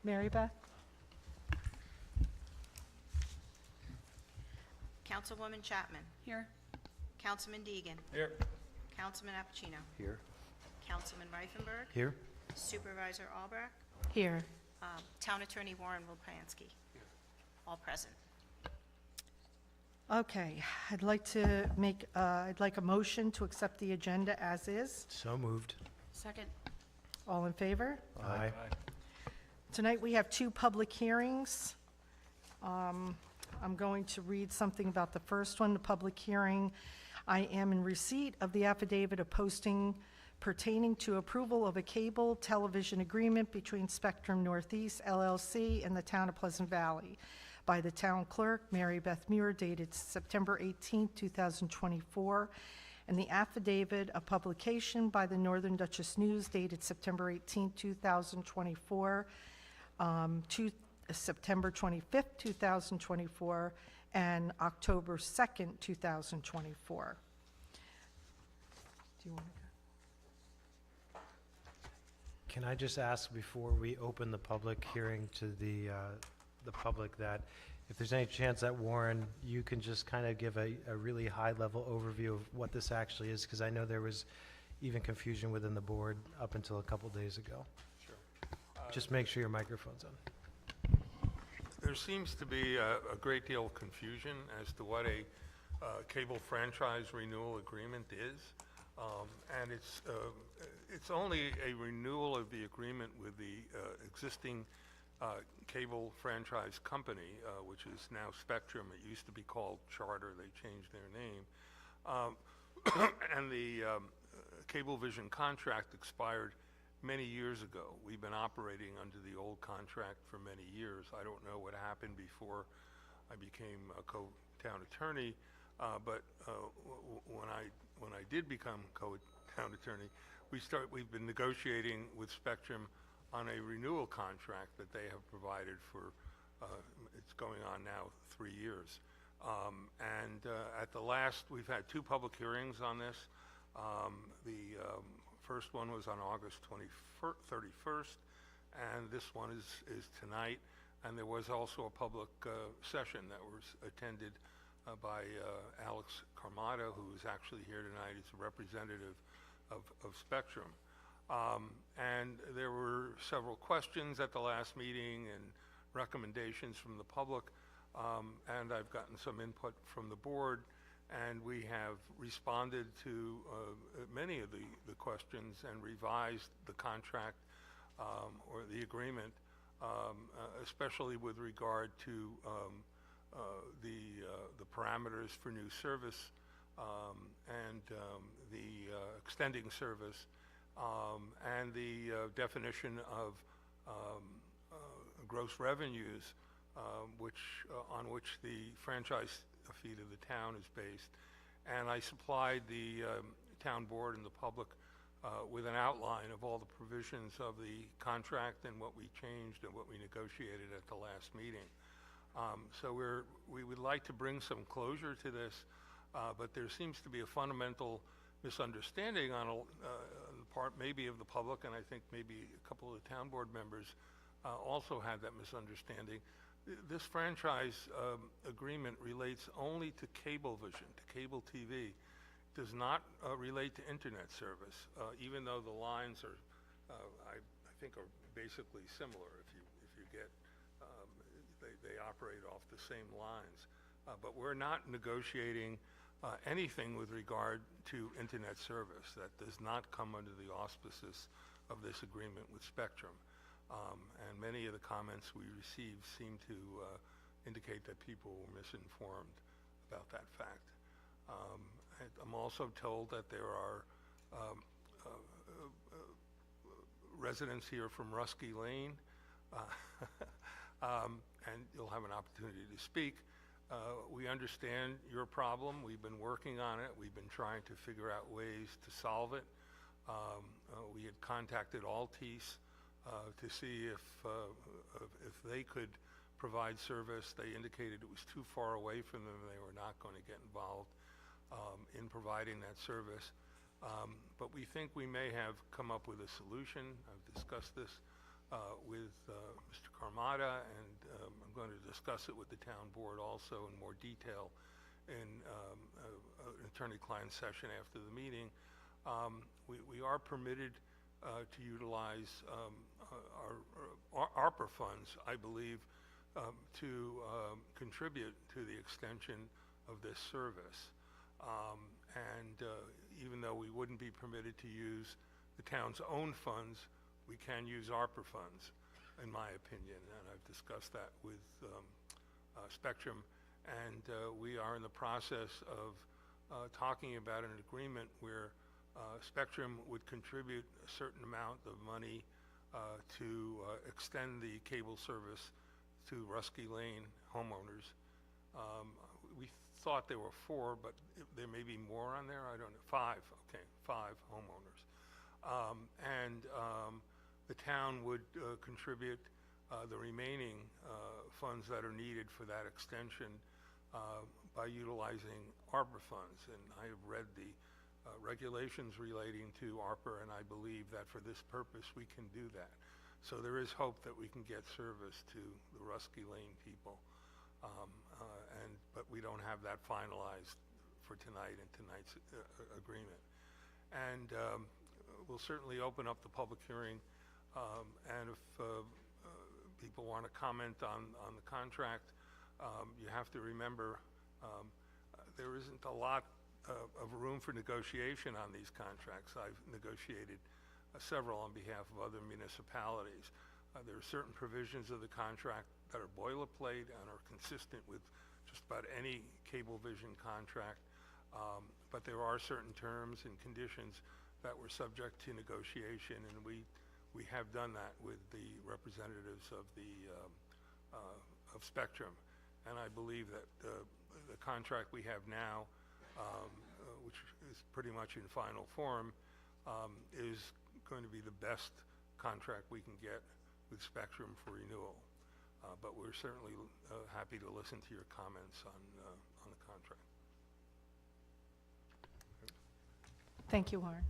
Mary Beth? Councilwoman Chapman. Here. Councilman Deegan. Here. Councilman Appuccino. Here. Councilman Reifenberg. Here. Supervisor Albrecht. Here. Town Attorney Warren Wilpransky. All present. Okay, I'd like a motion to accept the agenda as is. So moved. Second. All in favor? Aye. Tonight, we have two public hearings. I'm going to read something about the first one, the public hearing. I am in receipt of the affidavit of posting pertaining to approval of a cable television agreement between Spectrum Northeast LLC and the town of Pleasant Valley by the town clerk, Mary Beth Muir, dated September 18, 2024, and the affidavit of publication by the Northern Dutchess News dated September 18, 2024, to September 25, 2024, and October 2nd, 2024. Do you want to go? Can I just ask before we open the public hearing to the public that if there's any chance that Warren, you can just kind of give a really high-level overview of what this actually is, because I know there was even confusion within the board up until a couple days ago. Sure. Just make sure your microphone's on. There seems to be a great deal of confusion as to what a cable franchise renewal agreement is. And it's only a renewal of the agreement with the existing cable franchise company, which is now Spectrum. It used to be called Charter. They changed their name. And the Cablevision contract expired many years ago. We've been operating under the old contract for many years. I don't know what happened before I became a co-town attorney, but when I did become co-town attorney, we've been negotiating with Spectrum on a renewal contract that they have provided for, it's going on now 3 years. At the last, we've had two public hearings on this. The first one was on August 31st, and this one is tonight. And there was also a public session that was attended by Alex Carmado, who is actually here tonight. He's a representative of Spectrum. And there were several questions at the last meeting and recommendations from the public. And I've gotten some input from the board, and we have responded to many of the questions and revised the contract or the agreement, especially with regard to the parameters for new service and the extending service and the definition of gross revenues, on which the franchise fee to the town is based. And I supplied the town board and the public with an outline of all the provisions of the contract and what we changed and what we negotiated at the last meeting. So we would like to bring some closure to this, but there seems to be a fundamental misunderstanding on the part maybe of the public, and I think maybe a couple of the town board members also had that misunderstanding. This franchise agreement relates only to Cablevision, to cable TV. It does not relate to internet service, even though the lines are, I think, are basically similar. If you get, they operate off the same lines. But we're not negotiating anything with regard to internet service. That does not come under the auspices of this agreement with Spectrum. And many of the comments we received seem to indicate that people were misinformed about that fact. I'm also told that there are residents here from Rusky Lane, and you'll have an opportunity to speak. We understand your problem. We've been working on it. We've been trying to figure out ways to solve it. We had contacted Altice to see if they could provide service. They indicated it was too far away from them. They were not going to get involved in providing that service. But we think we may have come up with a solution. I've discussed this with Mr. Carmada, and I'm going to discuss it with the town board also in more detail in an attorney-client session after the meeting. We are permitted to utilize our ARPA funds, I believe, to contribute to the extension of this service. Even though we wouldn't be permitted to use the town's own funds, we can use ARPA funds, in my opinion, and I've discussed that with Spectrum. And we are in the process of talking about an agreement where Spectrum would contribute a certain amount of money to extend the cable service to Rusky Lane homeowners. We thought there were 4, but there may be more on there. I don't know. 5. Okay, 5 homeowners. The town would contribute the remaining funds that are needed for that extension by utilizing ARPA funds. And I have read the regulations relating to ARPA, and I believe that for this purpose we can do that. So there is hope that we can get service to the Rusky Lane people. But we don't have that finalized for tonight in tonight's agreement. And we'll certainly open up the public hearing, and if people want to comment on the contract, you have to remember there isn't a lot of room for negotiation on these contracts. I've negotiated several on behalf of other municipalities. There are certain provisions of the contract that are boilerplate and are consistent with just about any Cablevision contract, but there are certain terms and conditions that were subject to negotiation, and we have done that with the representatives of Spectrum. And I believe that the contract we have now, which is pretty much in final form, is going to be the best contract we can get with Spectrum for renewal. But we're certainly happy to listen to your comments on the contract. Thank you, Warren.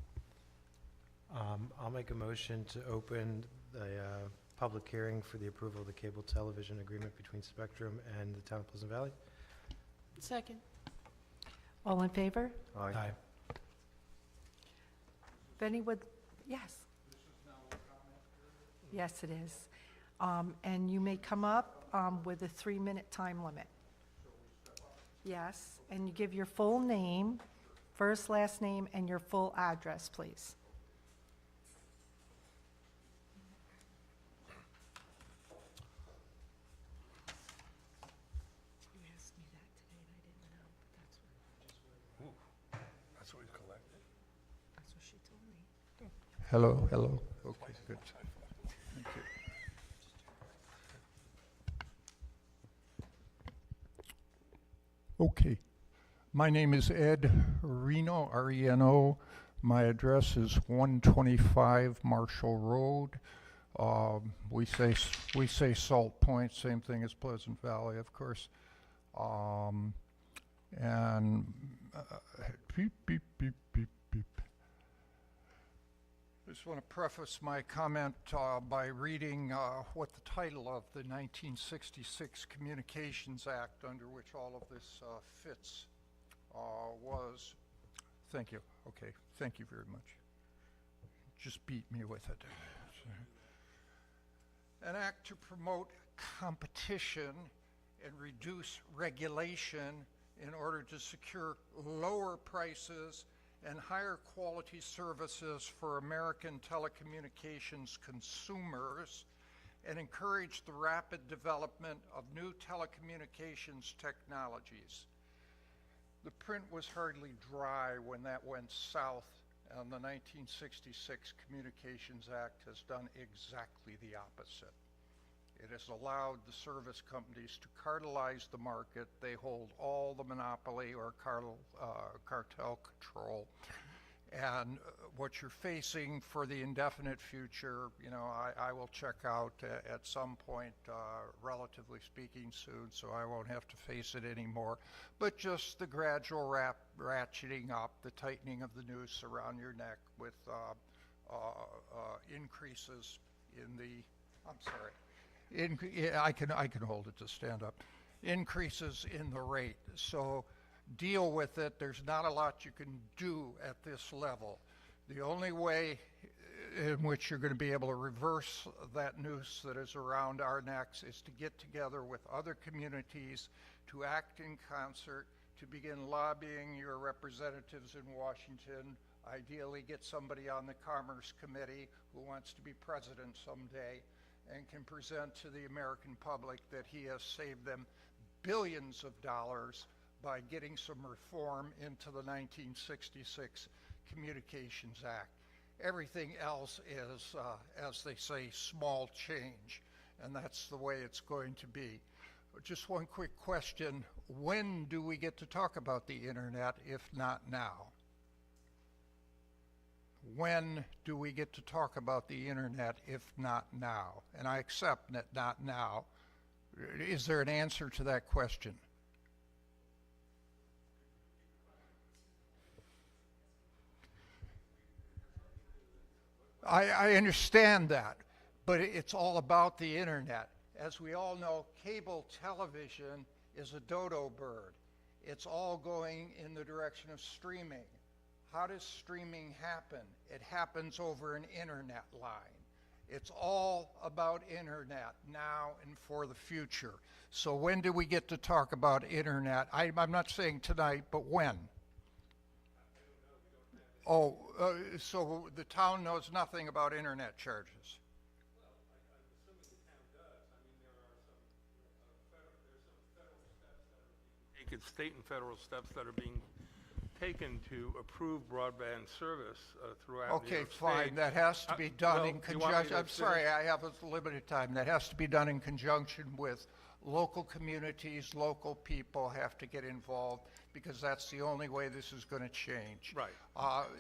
I'll make a motion to open the public hearing for the approval of the cable television agreement between Spectrum and the town of Pleasant Valley. Second. All in favor? Aye. If any would, yes. Yes, it is. And you may come up with a 3-minute time limit. Yes, and you give your full name, first, last name, and your full address, please. You asked me that today, and I didn't know, but That's what we collected. that's what she told me. Hello, hello. Okay, good. Thank you. Okay. My name is Ed Reno, R-E-N-O. My address is 125 Marshall Road. We say Salt Point, same thing as Pleasant Valley, of course. Beep, beep, beep, beep, beep. I just want to preface my comment by reading what the title of the 1966 Communications Act, under which all of this fits, was. Thank you. Okay, thank you very much. Just beat me with it. An act to promote competition and reduce regulation in order to secure lower prices and higher quality services for American telecommunications consumers, and encourage the rapid development of new telecommunications technologies. The print was hardly dry when that went south, and the 1966 Communications Act has done exactly the opposite. It has allowed the service companies to cartelize the market. They hold all the monopoly or cartel control. And what you're facing for the indefinite future, you know, I will check out at some point, relatively speaking soon, so I won't have to face it anymore. But just the gradual ratcheting up, the tightening of the noose around your neck with increases in the I'm sorry. Yeah, I can hold it to stand up. Increases in the rate. So deal with it. There's not a lot you can do at this level. The only way in which you're going to be able to reverse that noose that is around our necks is to get together with other communities, to act in concert, to begin lobbying your representatives in Washington, ideally get somebody on the Commerce Committee who wants to be president someday and can present to the American public that he has saved them billions of dollars by getting some reform into the 1966 Communications Act. Everything else is, as they say, small change, and that's the way it's going to be. Just one quick question. When do we get to talk about the internet, if not now? When do we get to talk about the internet, if not now? And I accept that not now. Is there an answer to that question? I understand that, but it's all about the internet. As we all know, cable television is a dodo bird. It's all going in the direction of streaming. How does streaming happen? It happens over an internet line. It's all about internet now and for the future. So when do we get to talk about internet? I'm not saying tonight, but when? Oh, so the town knows nothing about internet charges? Taken, state and federal steps that are being taken to approve broadband service throughout New Okay, York fine, State. that has to be done well, in you want me conjunction, to I'm sorry, finish? I have a limited time. That has to be done in conjunction with local communities, local people have to get involved, because that's the only way this is going to change. Right.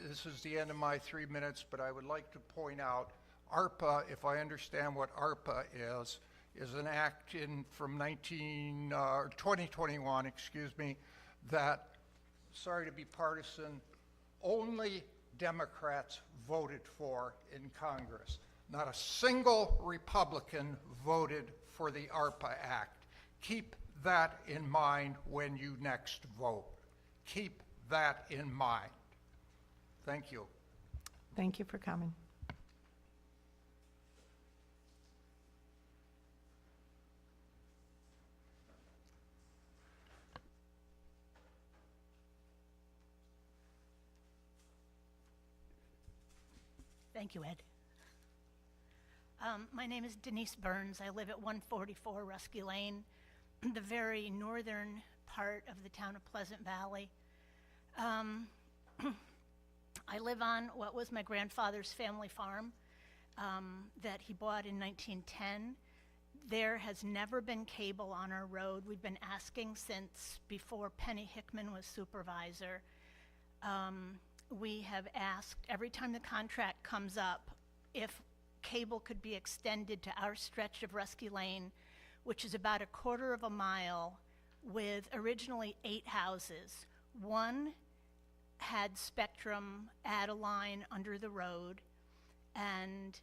This is the end of my 3 minutes, but I would like to point out, ARPA, if I understand what ARPA is an act from 2021, excuse me, that, sorry to be partisan, only Democrats voted for in Congress. Not a single Republican voted for the ARPA Act. Keep that in mind when you next vote. Keep that in mind. Thank you. Thank you for coming. Thank you, Ed. My name is Denise Burns. I live at 144 Rusky Lane, the very northern part of the town of Pleasant Valley. I live on what was my grandfather's family farm that he bought in 1910. There has never been cable on our road. We've been asking since before Penny Hickman was supervisor. We have asked every time the contract comes up if cable could be extended to our stretch of Rusky Lane, which is about a quarter of a mile with originally 8 houses. One had Spectrum add a line under the road, and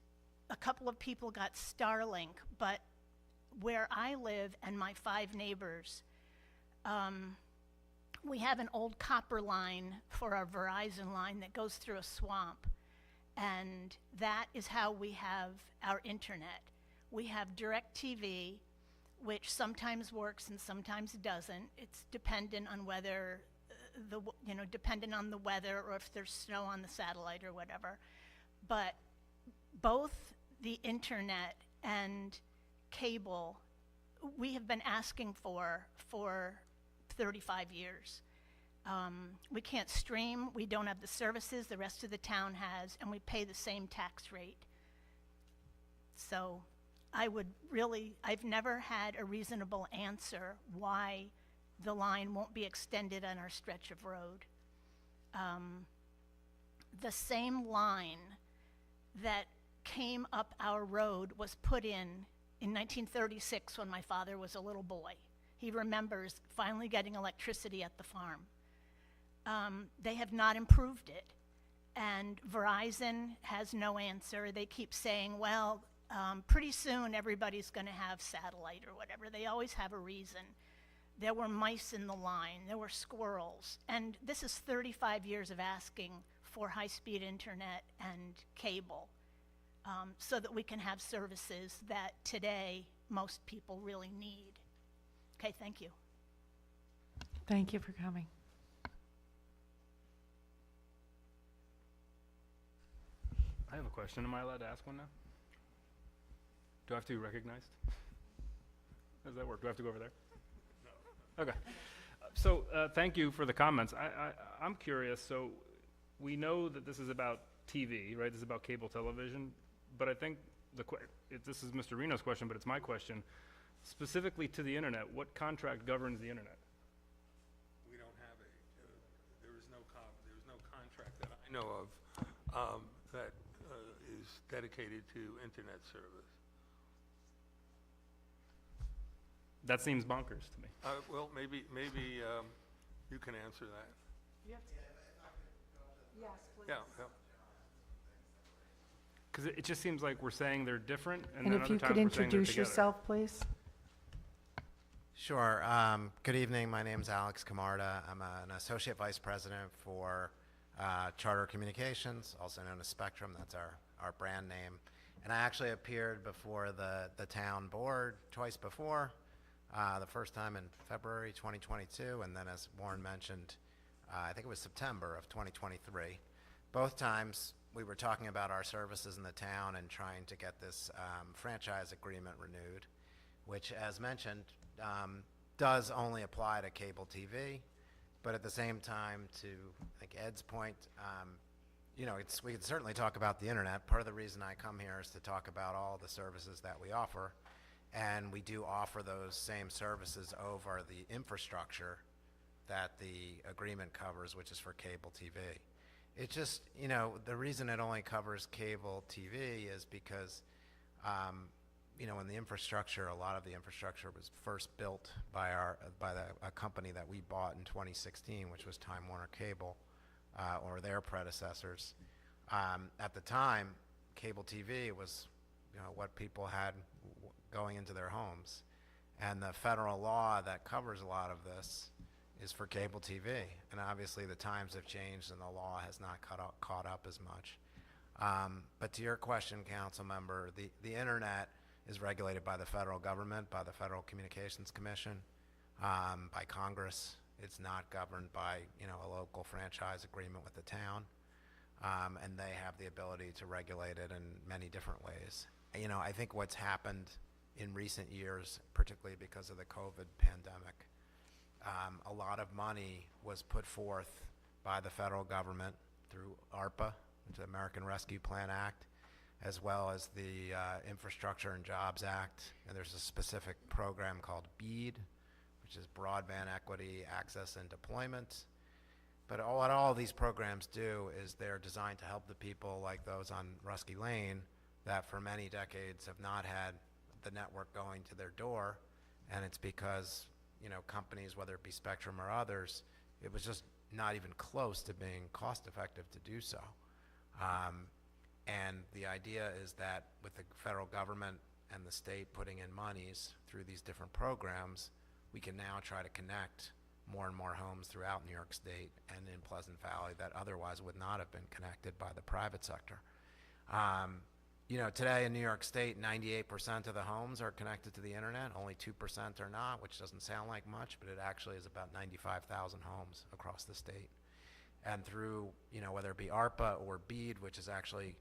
a couple of people got Starlink, but where I live and my 5 neighbors, we have an old copper line for our Verizon line that goes through a swamp, and that is how we have our internet. We have DirecTV, which sometimes works and sometimes doesn't. It's dependent on whether dependent on the weather or if there's snow on the satellite or whatever. But both the internet and cable, we have been asking for 35 years. We can't stream, we don't have the services the rest of the town has, and we pay the same tax rate. So I've never had a reasonable answer why the line won't be extended on our stretch of road. The same line that came up our road was put in 1936 when my father was a little boy. He remembers finally getting electricity at the farm. They have not improved it, and Verizon has no answer. They keep saying, well, Pretty soon, everybody's going to have satellite or whatever. They always have a reason. There were mice in the line. There were squirrels. And this is 35 years of asking for high-speed internet and cable so that we can have services that today most people really need. Okay, thank you. Thank you for coming. I have a question. Am I allowed to ask one now? Do I have to be recognized? How does that work? Do I have to go over there? No. Okay. So thank you for the comments. I'm curious. So we know that this is about TV, right? This is about cable television. But I think this is Mr. Reno's question, but it's my question. Specifically to the internet, what contract governs the internet? We don't have there is no contract that I know of that is dedicated to internet service. That seems bonkers to me. Well, maybe you can answer that. Yes, please. Yeah, yeah. Because it just seems like we're saying they're different, and And then if other you times could we're saying they're introduce together. yourself, please? Sure. Good evening. My name is Alex Camarda. I'm an associate vice president for Charter Communications, also known as Spectrum. That's our brand name. And I actually appeared before the town board twice before. The first time in February 2022, and then as Warren mentioned, I think it was September of 2023. Both times we were talking about our services in the town and trying to get this franchise agreement renewed, which, as mentioned, does only apply to cable TV. But at the same time, to I think Ed's point, we could certainly talk about the internet. Part of the reason I come here is to talk about all the services that we offer. And we do offer those same services over the infrastructure that the agreement covers, which is for cable TV. It just, the reason it only covers cable TV is because, when the infrastructure, a lot of the infrastructure was first built by a company that we bought in 2016, which was Time Warner Cable, or their predecessors. At the time, cable TV was, what people had going into their homes. And the federal law that covers a lot of this is for cable TV. And obviously the times have changed and the law has not caught up as much. But to your question, council member, the internet is regulated by the federal government, by the Federal Communications Commission, by Congress. It's not governed by, a local franchise agreement with the town. And they have the ability to regulate it in many different ways. I think what's happened in recent years, particularly because of the COVID pandemic, a lot of money was put forth by the federal government through ARPA, the American Rescue Plan Act, as well as the Infrastructure and Jobs Act. And there's a specific program called BEAD, which is Broadband Equity, Access, and Deployment. But what all these programs do is they're designed to help the people like those on Rusky Lane that for many decades have not had the network going to their door. And it's because, companies, whether it be Spectrum or others, it was just not even close to being cost effective to do so. And the idea is that with the federal government and the state putting in monies through these different programs, we can now try to connect more and more homes throughout New York State and in Pleasant Valley that otherwise would not have been connected by the private sector. Today in New York State, 98% of the homes are connected to the internet, only 2% are not, which doesn't sound like much, but it actually is about 95,000 homes across the state. And through, whether it be ARPA or BEAD, which is actually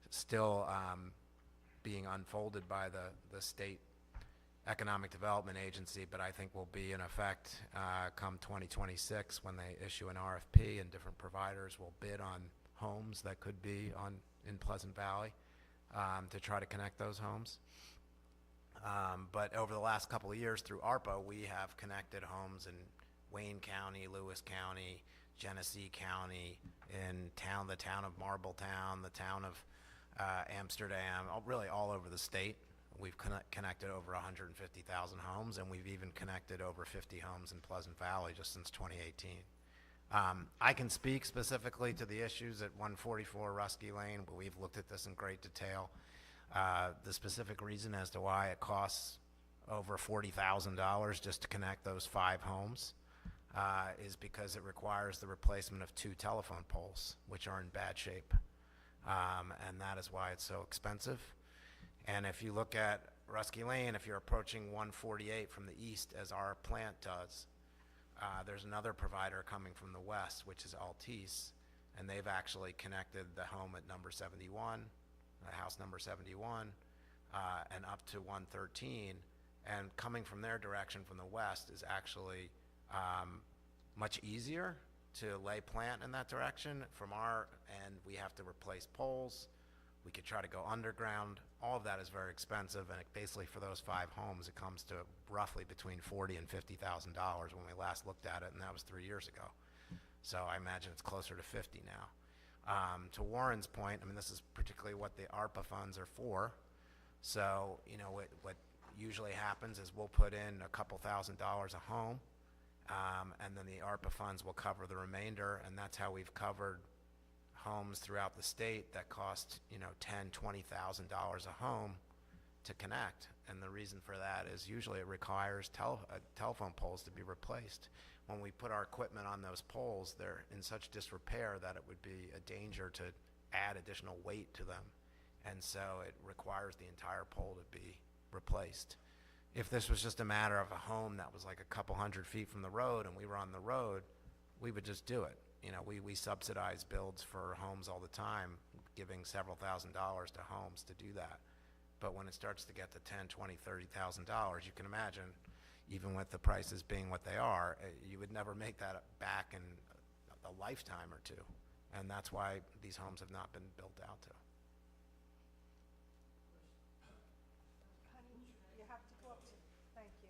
still being unfolded by the state Economic Development Agency, but I think will be in effect come 2026 when they issue an RFP and different providers will bid on homes that could be in Pleasant Valley to try to connect those homes. But over the last couple of years through ARPA, we have connected homes in Wayne County, Lewis County, Genesee County, in the town of Marbletown, the town of Amsterdam, really all over the state. We've connected over 150,000 homes, and we've even connected over 50 homes in Pleasant Valley just since 2018. I can speak specifically to the issues at 144 Rusky Lane, but we've looked at this in great detail. The specific reason as to why it costs over $40,000 just to connect those 5 homes is because it requires the replacement of 2 telephone poles, which are in bad shape. And that is why it's so expensive. And if you look at Rusky Lane, if you're approaching 148 from the east, as our plant does, there's another provider coming from the west, which is Altice, and they've actually connected the home at number 71, house number 71, and up to 113. And coming from their direction from the west is actually much easier to lay plant in that direction. From our end, we have to replace poles. We could try to go underground. All of that is very expensive, and it basically for those 5 homes, it comes to roughly between $40,000 and $50,000 when we last looked at it, and that was 3 years ago. So I imagine it's closer to 50 now. To Warren's point, I mean, this is particularly what the ARPA funds are for. So, you know, what usually happens is we'll put in a couple $1,000s a home, and then the ARPA funds will cover the remainder, and that's how we've covered homes throughout the state that cost, you know, $10,000, $20,000 a home to connect. And the reason for that is usually it requires telephone poles to be replaced. When we put our equipment on those poles, they're in such disrepair that it would be a danger to add additional weight to them. And so it requires the entire pole to be replaced. If this was just a matter of a home that was like a couple 100 feet from the road and we were on the road, we would just do it. You know, we subsidize builds for homes all the time, giving several $1,000s to homes to do that. But when it starts to get to $10,000, $20,000, $30,000, you can imagine, even with the prices being what they are, you would never make that back in a lifetime or 2. And that's why these homes have not been built out to. Honey, you have to go up to, thank you.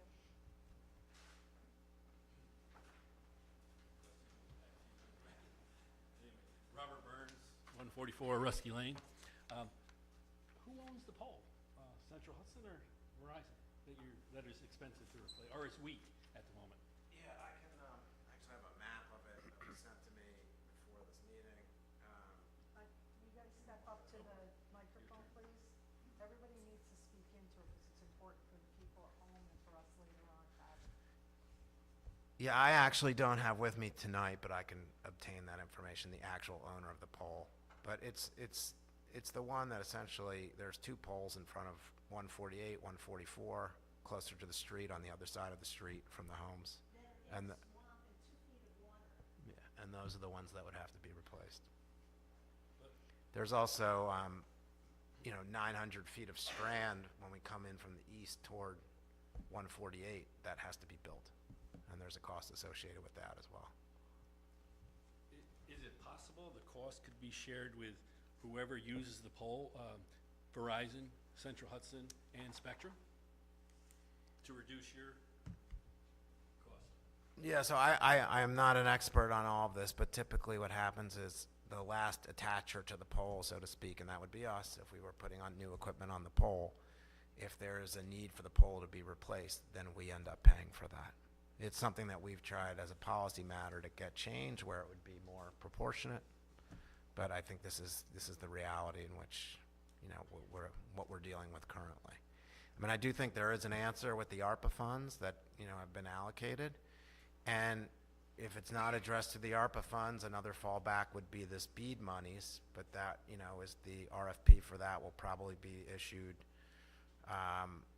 Robert Burns, 144 Rusky Lane. Who owns the pole? Central Hudson or Verizon that is expensive to replace, or is weak at the moment? Yeah, I can actually have a map of it that was sent to me before this meeting. You guys step up to the microphone, please. Everybody needs to speak into it because it's important for the people at home and for us later on to have. Yeah, I actually don't have with me tonight, but I can obtain that information, the actual owner of the pole. But it's the one that essentially, there's 2 poles in front of 148, 144, closer to the street on the other side of the street from the homes. And yeah, and those are the ones that would have to be replaced. There's also, you know, 900 feet of strand when we come in from the east toward 148 that has to be built. And there's a cost associated with that as well. Is it possible the cost could be shared with whoever uses the pole, Verizon, Central Hudson, and Spectrum, to reduce your cost? Yeah, so I am not an expert on all of this, but typically what happens is the last attacher to the pole, so to speak, and that would be us if we were putting on new equipment on the pole. If there is a need for the pole to be replaced, then we end up paying for that. It's something that we've tried as a policy matter to get change where it would be more proportionate, but I think this is the reality in which, you know, what we're dealing with currently. I mean, I do think there is an answer with the ARPA funds that, you know, have been allocated, and if it's not addressed to the ARPA funds, another fallback would be this BEAD monies, but that, you know, is the RFP for that will probably be issued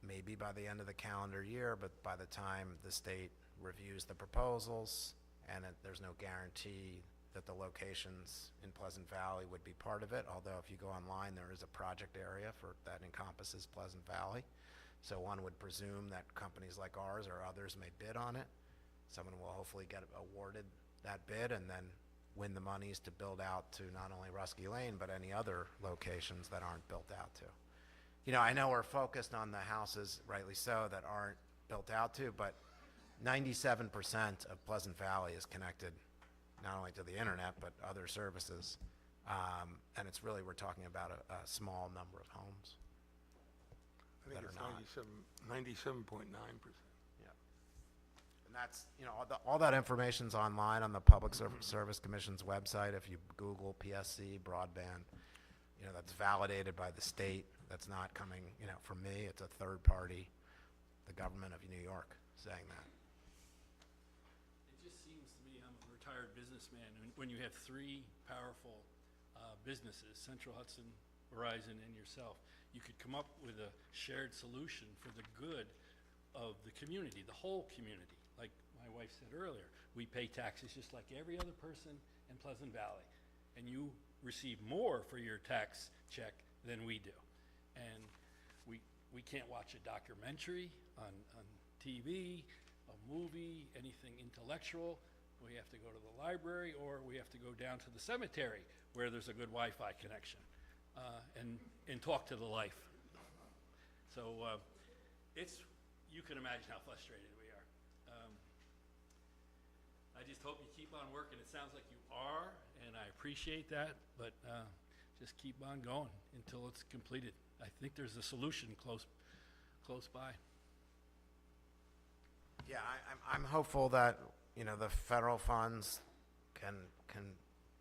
maybe by the end of the calendar year, but by the time the state reviews the proposals, and there's no guarantee that the locations in Pleasant Valley would be part of it, although if you go online, there is a project area that encompasses Pleasant Valley. So one would presume that companies like ours or others may bid on it. Someone will hopefully get awarded that bid and then win the monies to build out to not only Rusky Lane, but any other locations that aren't built out to. You know, I know we're focused on the houses, rightly so, that aren't built out to, but 97% of Pleasant Valley is connected not only to the internet, but other services. And it's really, we're talking about a small number of homes. I think That it's are not. 97.9%. Yeah. And that's, you know, all that information's online on the Public Service Commission's website. If you Google PSC broadband, you know, that's validated by the state, that's not coming, you know, from me, it's a third party, the government of New York saying that. It just seems to me, I'm a retired businessman, and when you have three powerful businesses, Central Hudson, Verizon, and yourself, you could come up with a shared solution for the good of the community, the whole community. Like my wife said earlier, we pay taxes just like every other person in Pleasant Valley, and you receive more for your tax check than we do. And we can't watch a documentary on TV, a movie, anything intellectual. We have to go to the library, or we have to go down to the cemetery where there's a good Wi-Fi connection, and talk to the life. So you can imagine how frustrated we are. I just hope you keep on working. It sounds like you are, and I appreciate that, but just keep on going until it's completed. I think there's a solution close by. Yeah, I'm hopeful that, you know, the federal funds can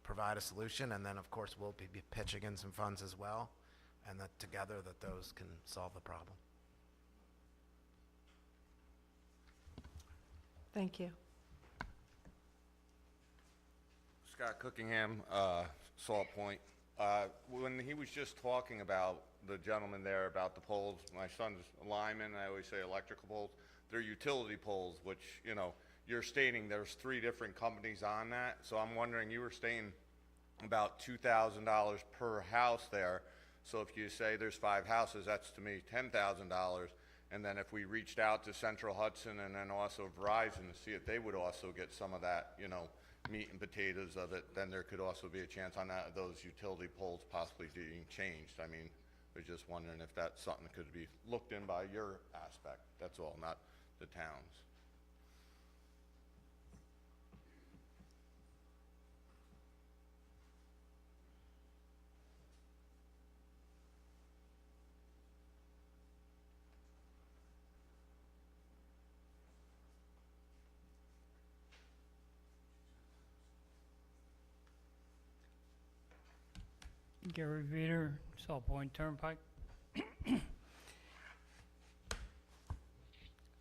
provide a solution, and then, of course, we'll be pitching in some funds as well, and that together that those can solve the problem. Thank you. Scott Cookingham, Salt Point. When he was just talking about the gentleman there about the poles, my son's a lineman, I always say electrical poles. They're utility poles, which, you know, you're stating there's 3 different companies on that. So I'm wondering, you were stating about $2,000 per house there. So if you say there's 5 houses, that's to me $10,000. And then if we reached out to Central Hudson and then also Verizon to see if they would also get some of that, you know, meat and potatoes of it, then there could also be a chance on that, those utility poles possibly being changed. I mean, we're just wondering if that's something that could be looked in by your aspect. That's all, not the town's. Gary Veeder, Salt Point Turnpike.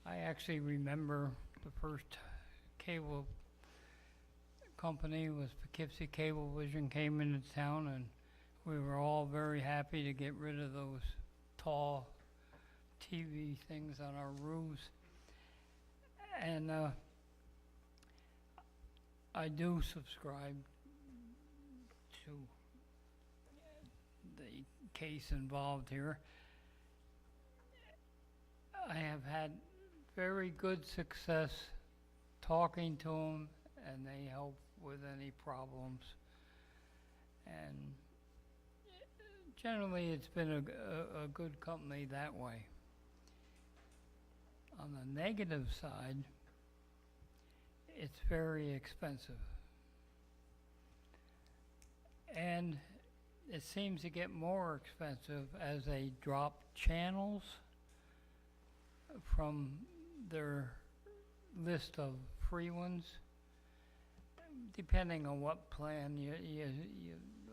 I actually remember the first cable company was Poughkeepsie Cablevision came into town, and we were all very happy to get rid of those tall TV things on our roofs. And I do subscribe to the case involved here. I have had very good success talking to them, and they help with any problems. And generally, it's been a good company that way. On the negative side, it's very expensive. And it seems to get more expensive as they drop channels from their list of free ones. Depending on what plan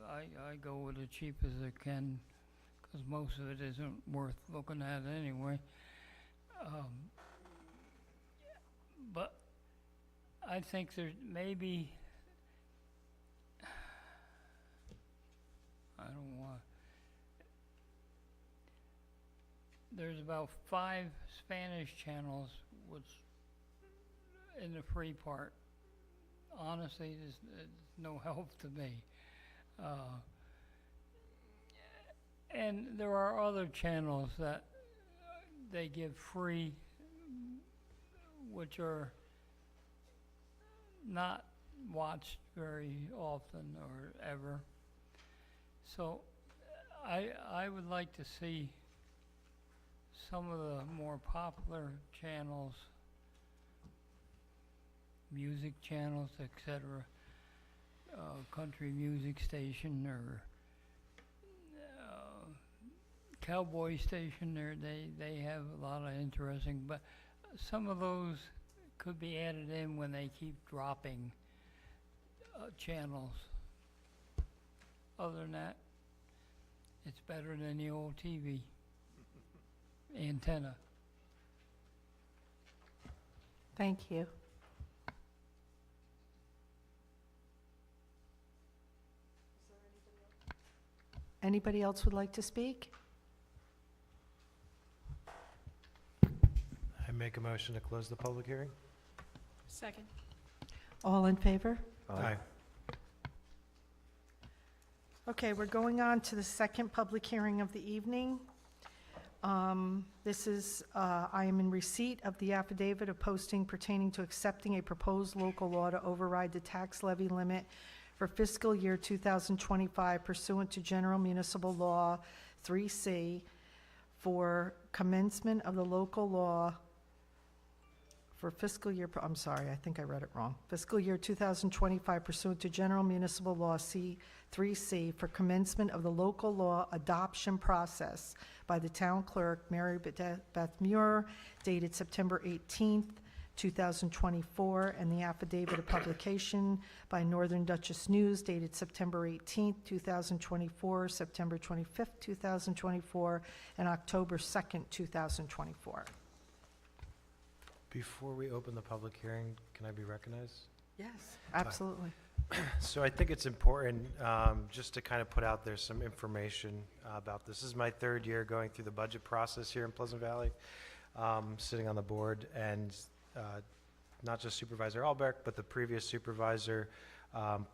I go with the cheap as I can, because most of it isn't worth looking at anyway. But I think there's maybe, I don't want, there's about 5 Spanish channels which in the free part. Honestly, it's no help to me. And there are other channels that they give free, which are not watched very often or ever. So I would like to see some of the more popular channels, music channels, etc., country music station or cowboy station, they have a lot of interesting, but some of those could be added in when they keep dropping channels. Other than that, It's better than the old TV antenna. Thank you. Anybody else would like to speak? I make a motion to close the public hearing? Second. All in favor? Aye. Okay, we're going on to the second public hearing of the evening. This is, I am in receipt of the affidavit of posting pertaining to accepting a proposed local law to override the tax levy limit for fiscal year 2025 pursuant to General Municipal Law 3C for commencement of the local law for fiscal year, I'm sorry, I think I read it wrong. Fiscal year 2025 pursuant to General Municipal Law C3C for commencement of the local law adoption process by the town clerk, Mary Beth Muir, dated September 18th, 2024, and the affidavit of publication by Northern Dutchess News dated September 18th, 2024, September 25th, 2024, and October 2nd, 2024. Before we open the public hearing, can I be recognized? Yes, absolutely. So I think it's important just to kind of put out there some information about this. This is my third year going through the budget process here in Pleasant Valley, sitting on the board, and not just Supervisor Albrecht, but the previous supervisor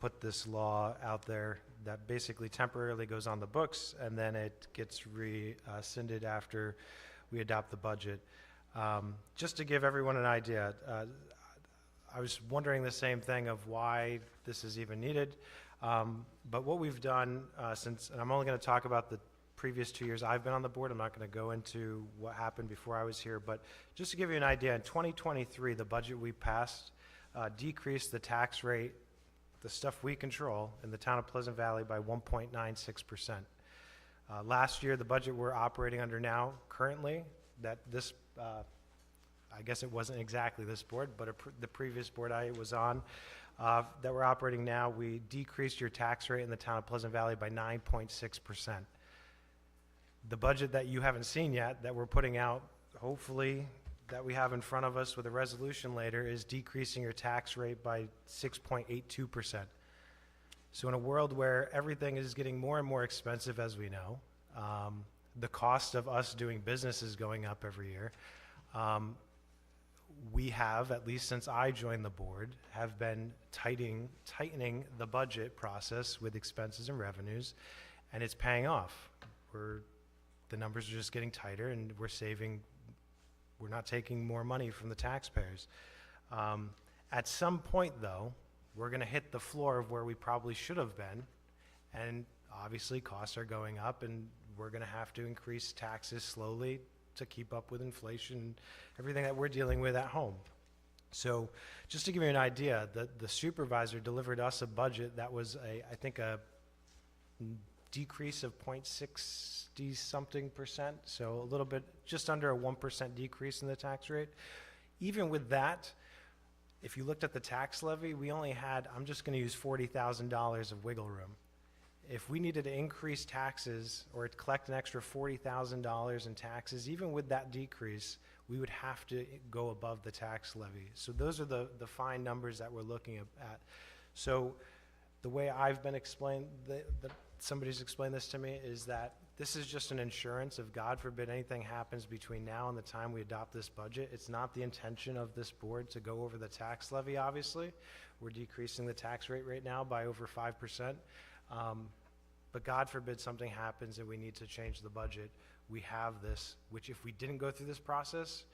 put this law out there that basically temporarily goes on the books, and then it gets rescinded after we adopt the budget. Just to give everyone an idea, I was wondering the same thing of why this is even needed. But what we've done since, and I'm only going to talk about the previous 2 years I've been on the board. I'm not going to go into what happened before I was here. But just to give you an idea, in 2023, the budget we passed decreased the tax rate, the stuff we control, in the town of Pleasant Valley by 1.96%. Last year, the budget we're operating under now, currently, that this, I guess it wasn't exactly this board, but the previous board I was on, that we're operating now, we decreased your tax rate in the town of Pleasant Valley by 9.6%. The budget that you haven't seen yet, that we're putting out, hopefully, that we have in front of us with a resolution later, is decreasing your tax rate by 6.82%. So in a world where everything is getting more and more expensive, as we know, the cost of us doing business is going up every year. We have, at least since I joined the board, have been tightening the budget process with expenses and revenues, and it's paying off. The numbers are just getting tighter, and we're not taking more money from the taxpayers. At some point, though, we're going to hit the floor of where we probably should have been, and obviously costs are going up, and we're going to have to increase taxes slowly to keep up with inflation, everything that we're dealing with at home. So just to give you an idea, the supervisor delivered us a budget that was, I think, a decrease of 0.60-something%, so a little bit, just under a 1% decrease in the tax rate. Even with that, if you looked at the tax levy, we only had, I'm just going to use $40,000 of wiggle room. If we needed to increase taxes or collect an extra $40,000 in taxes, even with that decrease, we would have to go above the tax levy. So those are the fine numbers that we're looking at. So the way I've been explained, somebody's explained this to me, is that this is just an insurance if God forbid anything happens between now and the time we adopt this budget. It's not the intention of this board to go over the tax levy, obviously. We're decreasing the tax rate right now by over 5%. But God forbid something happens and we need to change the budget. We have this, which if we didn't go through this process,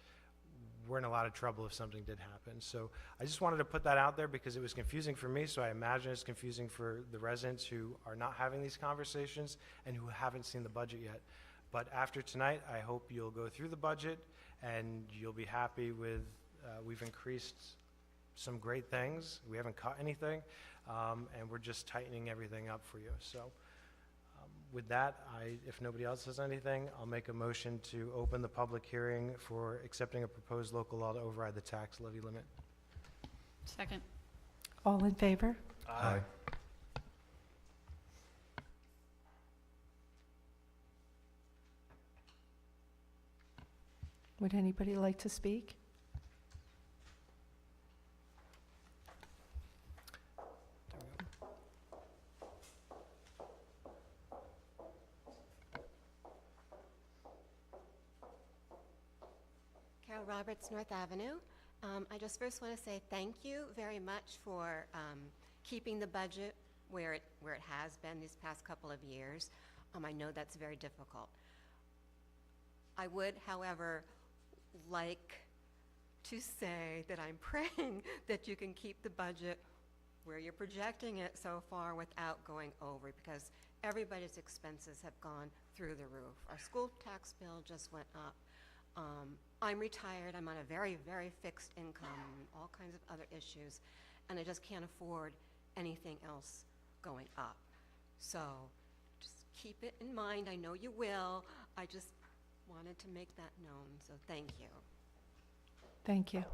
we're in a lot of trouble if something did happen. So I just wanted to put that out there because it was confusing for me, so I imagine it's confusing for the residents who are not having these conversations and who haven't seen the budget yet. But after tonight, I hope you'll go through the budget and you'll be happy with, we've increased some great things. We haven't cut anything, and we're just tightening everything up for you. So with that, if nobody else has anything, I'll make a motion to open the public hearing for accepting a proposed local law to override the tax levy limit. Second. All in favor? Aye. Would anybody like to speak? Carol Roberts, North Avenue. I just first want to say thank you very much for keeping the budget where it has been these past couple of years. I know that's very difficult. I would, however, like to say that I'm praying that you can keep the budget where you're projecting it so far without going over, because everybody's expenses have gone through the roof. Our school tax bill just went up. I'm retired, I'm on a very, very fixed income, all kinds of other issues, and I just can't afford anything else going up. So just keep it in mind. I know you will. I just wanted to make that known, so thank you. Thank you.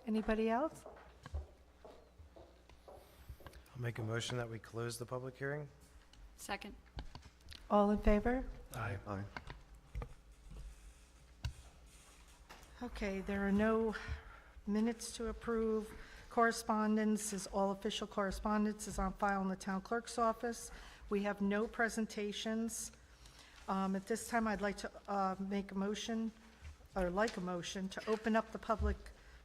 Anybody else? I'll make a motion that we close the public hearing. Second. All in favor? Aye. Okay, there are no minutes to approve. Correspondence is, all official correspondence is on file in the town clerk's office. We have no presentations. At this time, I'd like to make a motion, or like a motion, to open up the public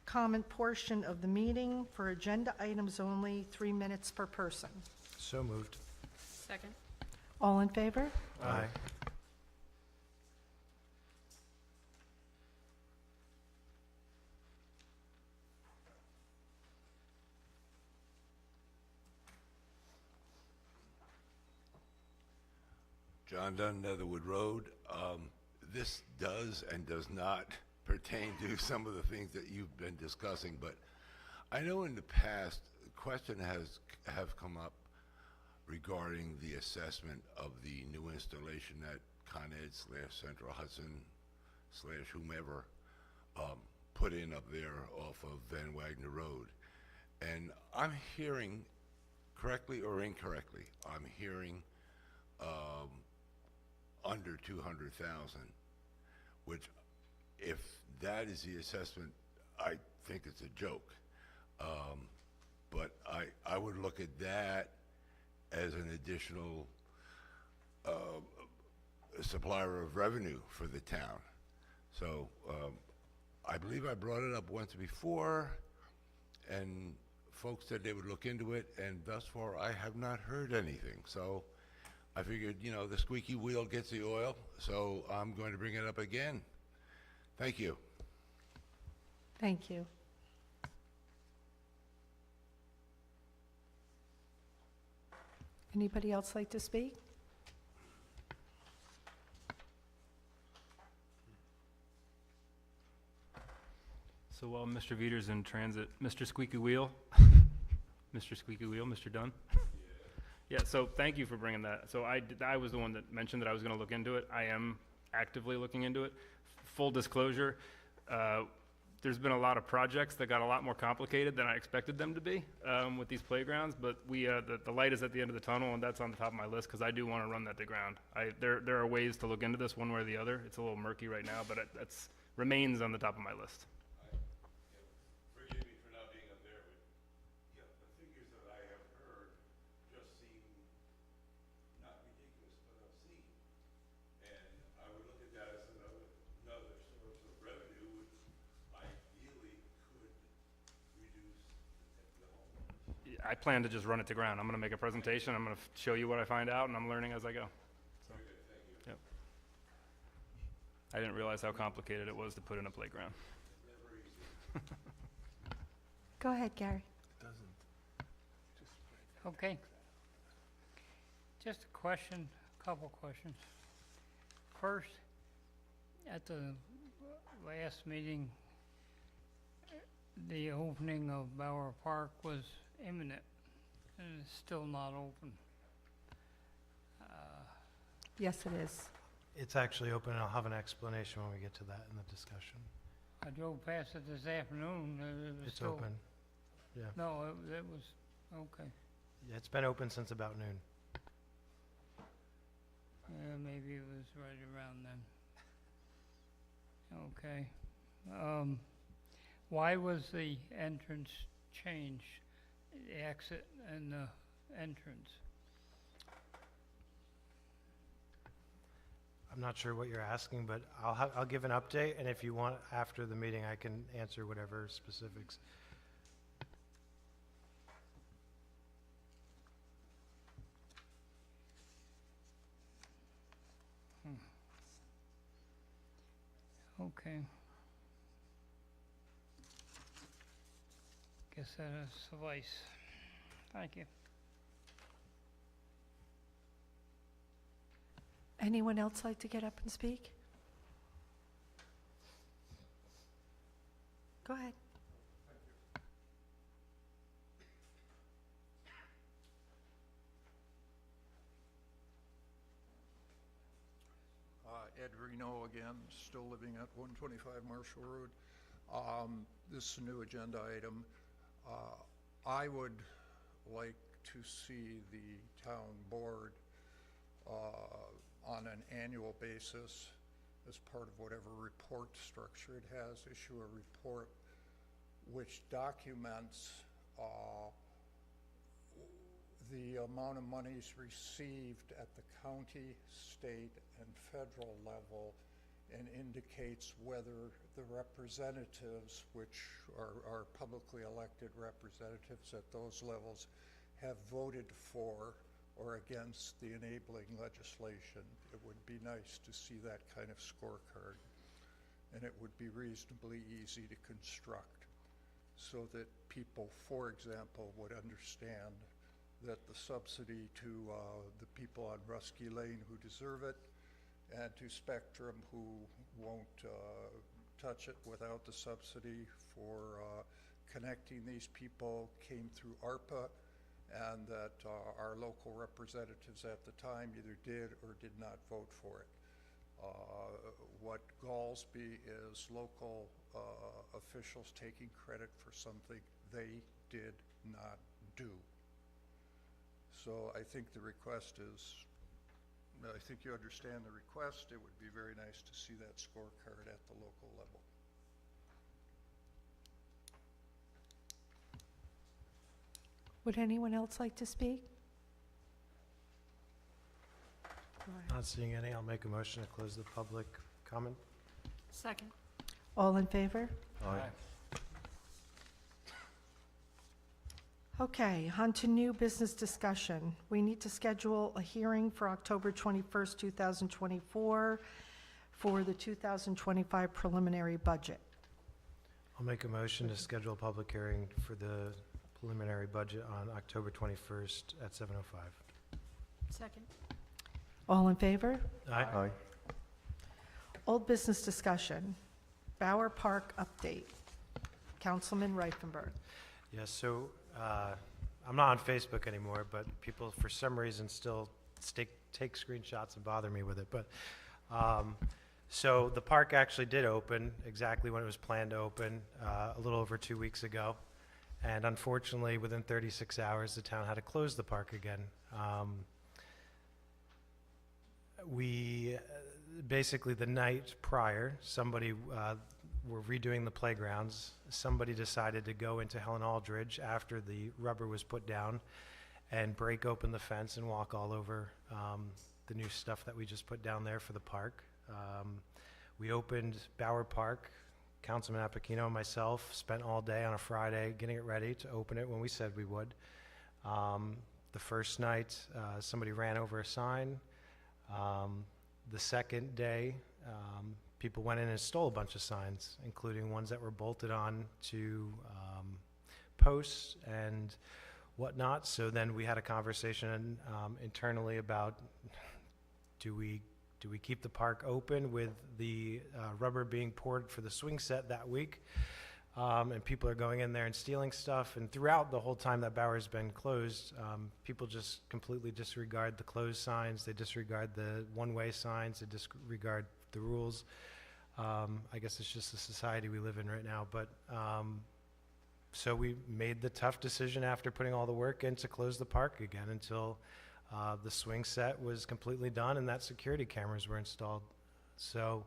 comment portion of the meeting for agenda items only, 3 minutes per person. So moved. Second. All in favor? Aye. John Dunn, Netherwood Road. This does and does not pertain to some of the things that you've been discussing, but I know in the past, the question have come up regarding the assessment of the new installation at Con Ed / Central Hudson / whomever put in up there off of Van Wagner Road. And I'm hearing, correctly or incorrectly, I'm hearing under 200,000, which, if that is the assessment, I think it's a joke. But I would look at that as an additional supplier of revenue for the town. So I believe I brought it up once before, and folks said they would look into it, and thus far I have not heard anything. So I figured, you know, the squeaky wheel gets the oil, so I'm going to bring it up again. Thank you. Thank you. Anybody else like to speak? So while Mr. Veter's in transit, Mr. Squeaky Wheel, Mr. Squeaky Wheel, Mr. Dunn? Yeah, so thank you for bringing that. So I was the one that mentioned that I was going to look into it. I am actively looking into it. Full disclosure, there's been a lot of projects that got a lot more complicated than I expected them to be with these playgrounds, but the light is at the end of the tunnel, and that's on the top of my list because I do want to run that to ground. There are ways to look into this one way or the other. It's a little murky right now, but that's remains on the top of my list. Forgive me for not being up there, but yeah, the figures that I have heard just seem not ridiculous, but obscene. And I would look at that as another source of revenue, which ideally could reduce the homeowners. I plan to just run it to ground. I'm going to make a presentation. I'm going to show you what I find out, and I'm learning as I go. So, yep. I didn't realize how complicated it was to put in a playground. Go ahead, Gary. Okay. Just a question, couple questions. First, at the last meeting, the opening of Bower Park was imminent, and it's still not open. Yes, it is. It's actually open, and I'll have an explanation when we get to that in the discussion. I drove past it this afternoon, it was It's still... open. Yeah. No, it was, okay. Yeah, it's been open since about noon. Yeah, maybe it was right around then. Okay. Why was the entrance changed? The exit and the entrance? I'm not sure what you're asking, but I'll give an update, and if you want, after the meeting, I can answer whatever specifics. Okay. Guess that'll suffice. Thank you. Anyone else like to get up and speak? Go ahead. Ed Reno again, still living at 125 Marshall Road. This is a new agenda item. I would like to see the town board on an annual basis, as part of whatever report structure it has, issue a report which documents the amount of monies received at the county, state, and federal level, and indicates whether the representatives, which are publicly elected representatives at those levels, have voted for or against the enabling legislation. It would be nice to see that kind of scorecard, and it would be reasonably easy to construct so that people, for example, would understand that the subsidy to the people on Rusky Lane who deserve it, and to Spectrum who won't touch it without the subsidy for connecting these people, came through ARPA, and that our local representatives at the time either did or did not vote for it. What galls me is local officials taking credit for something they did not do. So I think the request is, I think you understand the request. It would be very nice to see that scorecard at the local level. Would anyone else like to speak? Not seeing any, I'll make a motion to close the public comment. Second. All in favor? Aye. Okay, on to new business discussion. We need to schedule a hearing for October 21st, 2024 for the 2025 preliminary budget. I'll make a motion to schedule a public hearing for the preliminary budget on October 21st at 7:05. Second. All in favor? Aye. Old business discussion. Bower Park update. Councilman Reifenberg. Yes, so I'm not on Facebook anymore, but people for some reason still take screenshots and bother me with it. But so the park actually did open exactly when it was planned to open a little over 2 weeks ago. And unfortunately, within 36 hours, the town had to close the park again. We basically, the night prior, somebody were redoing the playgrounds. Somebody decided to go into Helen Aldridge after the rubber was put down and break open the fence and walk all over the new stuff that we just put down there for the park. We opened Bower Park. Councilman Apicino and myself spent all day on a Friday getting it ready to open it when we said we would. The first night, somebody ran over a sign. The second day, people went in and stole a bunch of signs, including ones that were bolted on to posts and whatnot. So then we had a conversation internally about do we keep the park open with the rubber being poured for the swing set that week? And people are going in there and stealing stuff. And throughout the whole time that Bower's been closed, people just completely disregard the closed signs. They disregard the one-way signs. They disregard the rules. I guess it's just the society we live in right now. But so we made the tough decision after putting all the work in to close the park again until The swing set was completely done, and that security cameras were installed. So,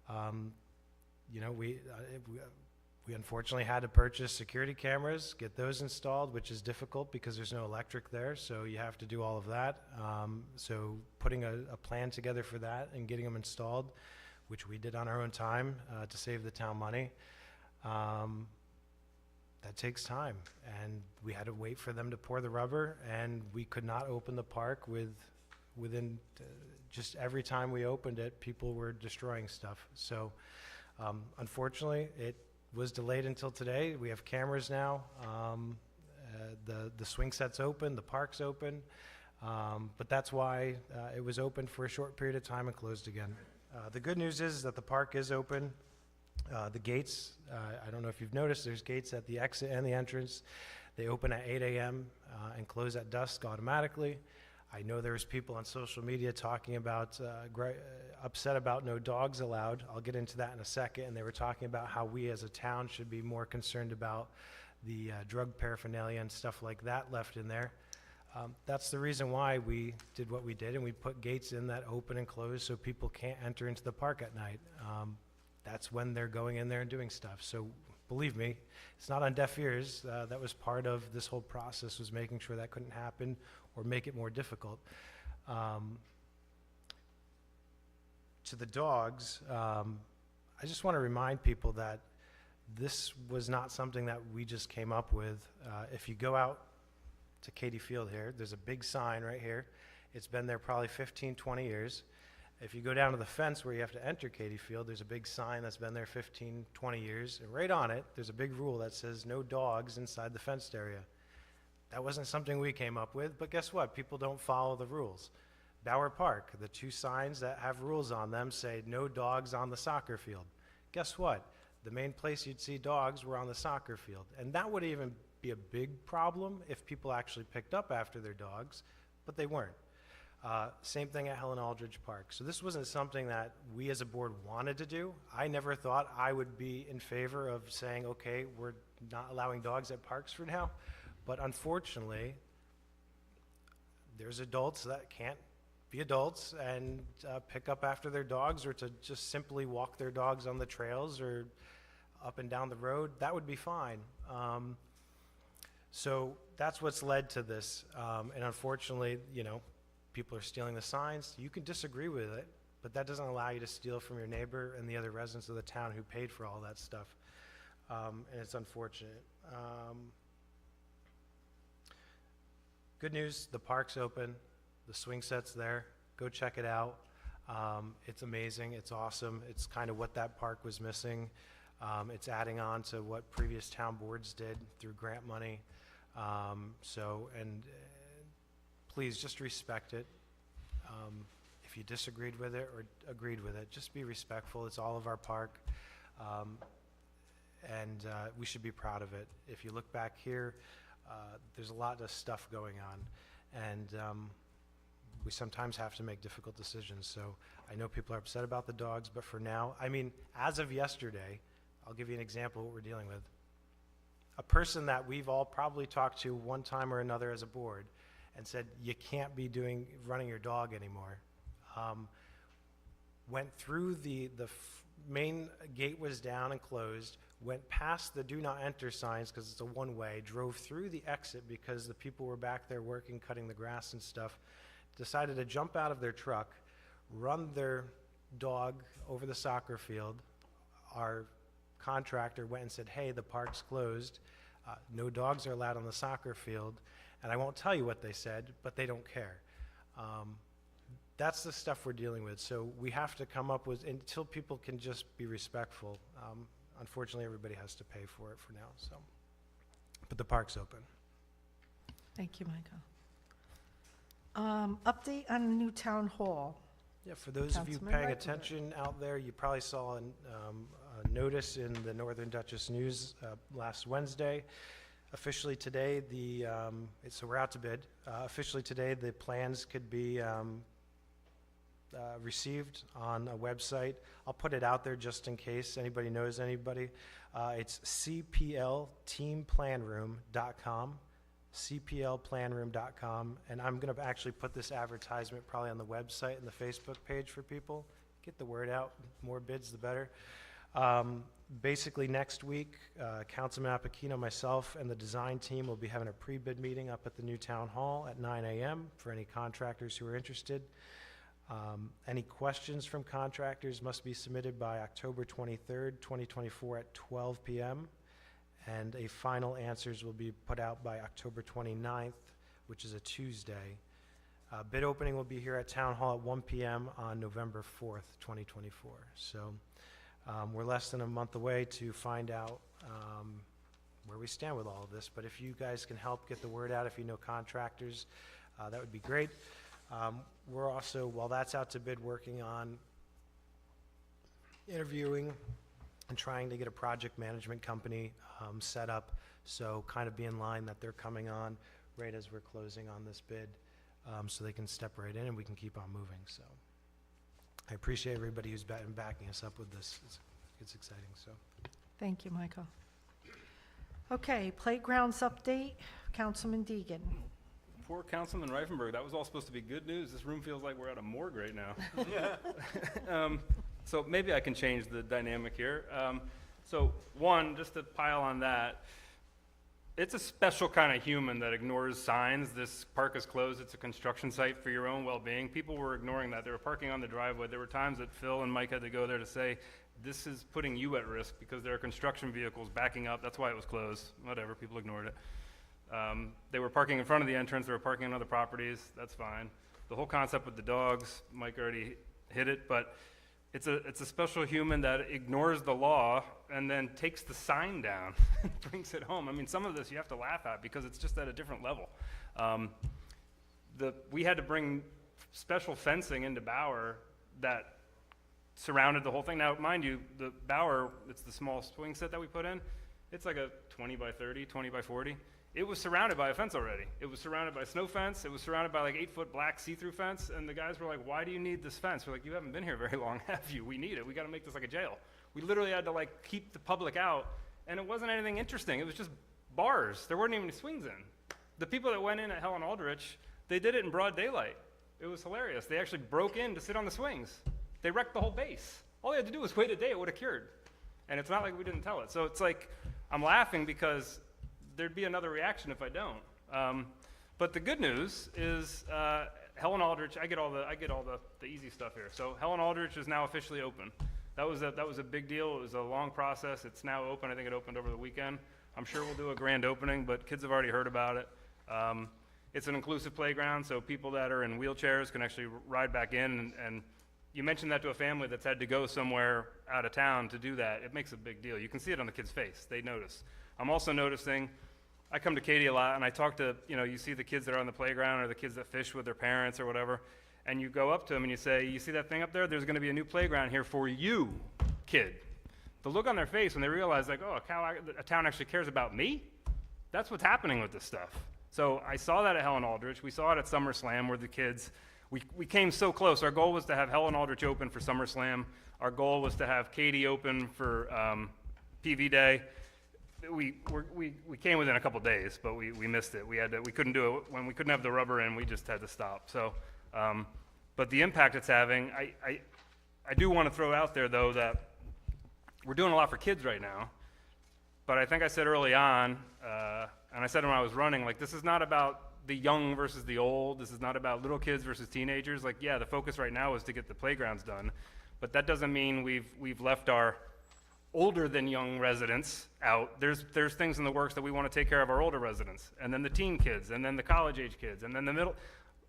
you know, we unfortunately had to purchase security cameras, get those installed, which is difficult because there's no electric there, so you have to do all of that. So putting a plan together for that and getting them installed, which we did on our own time to save the town money, that takes time. And we had to wait for them to pour the rubber, and we could not open the park within just every time we opened it, people were destroying stuff. So unfortunately, it was delayed until today. We have cameras now. The swing set's open, the park's open, but that's why it was open for a short period of time and closed again. The good news is that the park is open. The gates, I don't know if you've noticed, there's gates at the exit and the entrance. They open at 8 a.m. And close at dusk automatically. I know there's people on social media talking about, upset about no dogs allowed. I'll get into that in a second. And they were talking about how we as a town should be more concerned about the drug paraphernalia and stuff like that left in there. That's the reason why we did what we did, and we put gates in that open and close so people can't enter into the park at night. That's when they're going in there and doing stuff. So believe me, it's not on deaf ears. That was part of this whole process, was making sure that couldn't happen or make it more difficult. To the dogs, I just want to remind people that this was not something that we just came up with. If you go out to Katie Field here, there's a big sign right here. It's been there probably 15, 20 years. If you go down to the fence where you have to enter Katie Field, there's a big sign that's been there 15, 20 years. And right on it, there's a big rule that says no dogs inside the fenced area. That wasn't something we came up with, but guess what? People don't follow the rules. Bower Park, the two signs that have rules on them say no dogs on the soccer field. Guess what? The main place you'd see dogs were on the soccer field. And that would even be a big problem if people actually picked up after their dogs, but they weren't. Same thing at Helen Aldridge Park. So this wasn't something that we as a board wanted to do. I never thought I would be in favor of saying, okay, we're not allowing dogs at parks for now. But unfortunately, there's adults that can't be adults and pick up after their dogs, or to just simply walk their dogs on the trails or up and down the road. That would be fine. So that's what's led to this. And unfortunately, you know, people are stealing the signs. You can disagree with it, but that doesn't allow you to steal from your neighbor and the other residents of the town who paid for all that stuff. And it's unfortunate. Good news, the park's open. The swing set's there. Go check it out. It's amazing. It's awesome. It's kind of what that park was missing. It's adding on to what previous town boards did through grant money. Please just respect it. If you disagreed with it or agreed with it, just be respectful. It's all of our park. We should be proud of it. If you look back here, there's a lot of stuff going on. And we sometimes have to make difficult decisions. So I know people are upset about the dogs, but for now, I mean, as of yesterday, I'll give you an example of what we're dealing with. A person that we've all probably talked to one time or another as a board and said, you can't be running your dog anymore. Went through the main gate was down and closed, went past the do not enter signs because it's a one-way, drove through the exit because the people were back there working, cutting the grass and stuff, decided to jump out of their truck, run their dog over the soccer field. Our contractor went and said, hey, the park's closed. No dogs are allowed on the soccer field. And I won't tell you what they said, but they don't care. That's the stuff we're dealing with. So we have to come up with, until people can just be respectful. Unfortunately, everybody has to pay for it for now. So, but the park's open. Thank you, Micah. Update on the new town hall. Yeah, for those of you Councilman paying Reckler. attention out there, you probably saw a notice in the Northern Dutchess News last Wednesday. Officially today, so we're out to bid. Officially today, the plans could be received on a website. I'll put it out there just in case anybody knows anybody. It's cplteamplanroom.com, cplplanroom.com, and I'm going to actually put this advertisement probably on the website and the Facebook page for people. Get the word out. More bids, the better. Basically, next week, Councilman Apicino, myself, and the design team will be having a pre-bid meeting up at the new town hall at 9 a.m. for any contractors who are interested. Any questions from contractors must be submitted by October 23rd, 2024 at 12 p.m. And a final answers will be put out by October 29th, which is a Tuesday. Bid opening will be here at Town Hall at 1 p.m. on November 4th, 2024. So we're less than a month away to find out where we stand with all of this. But if you guys can help get the word out, if you know contractors, that would be great. We're also, while that's out to bid, working on interviewing and trying to get a project management company set up, so kind of be in line that they're coming on right as we're closing on this bid, so they can step right in and we can keep on moving. So I appreciate everybody who's been backing us up with this. It's exciting. So Thank you, Michael. Okay, playgrounds update, Councilman Deegan. Poor Councilman Reifenberg, that was all supposed to be good news. This room feels like we're at a morgue right now. So maybe I can change the dynamic here. So one, just to pile on that, it's a special kind of human that ignores signs. This park is closed. It's a construction site for your own well-being. People were ignoring that. They were parking on the driveway. There were times that Phil and Mike had to go there to say, this is putting you at risk because there are construction vehicles backing up. That's why it was closed. Whatever, people ignored it. They were parking in front of the entrance. They were parking on other properties. That's fine. The whole concept with the dogs, Mike already hit it, but it's a special human that ignores the law and then takes the sign down and brings it home. I mean, some of this you have to laugh at because it's just at a different level. We had to bring special fencing into Bauer that surrounded the whole thing. Now, mind you, the Bauer, it's the small swing set that we put in. It's like a 20 by 30, 20 by 40. It was surrounded by a fence already. It was surrounded by a snow fence. It was surrounded by like 8-foot black see-through fence. And the guys were like, why do you need this fence? We're like, you haven't been here very long, have you? We need it. We got to make this like a jail. We literally had to like keep the public out. And it wasn't anything interesting. It was just bars. There weren't even any swings in. The people that went in at Helen Aldrich, they did it in broad daylight. It was hilarious. They actually broke in to sit on the swings. They wrecked the whole base. All they had to do was wait a day. It would have cured. And it's not like we didn't tell it. So it's like, I'm laughing because there'd be another reaction if I don't. But the good news is Helen Aldrich, I get all the easy stuff here. So Helen Aldrich is now officially open. That was a big deal. It was a long process. It's now open. I think it opened over the weekend. I'm sure we'll do a grand opening, but kids have already heard about it. It's an inclusive playground, so people that are in wheelchairs can actually ride back in. And you mentioned that to a family that's had to go somewhere out of town to do that. It makes a big deal. You can see it on the kid's face. They notice. I'm also noticing, I come to Katie a lot, and I talk to, you see the kids that are on the playground or the kids that fish with their parents or whatever, and you go up to them and you say, you see that thing up there? There's going to be a new playground here for you, kid. The look on their face when they realize, like, oh, a town actually cares about me? That's what's happening with this stuff. So I saw that at Helen Aldrich. We saw it at SummerSlam where the kids, we came so close. Our goal was to have Helen Aldrich open for SummerSlam. Our goal was to have Katie open for PV Day. We came within a couple days, but we missed it. We couldn't do it when we couldn't have the rubber in. We just had to stop. So, but the impact it's having, I do want to throw out there though that we're doing a lot for kids right now. But I think I said early on, and I said when I was running, like this is not about the young versus the old. This is not about little kids versus teenagers. Like yeah, the focus right now is to get the playgrounds done, but that doesn't mean we've left our older than young residents out. There's things in the works that we want to take care of our older residents, and then the teen kids, and then the college age kids, and then the middle.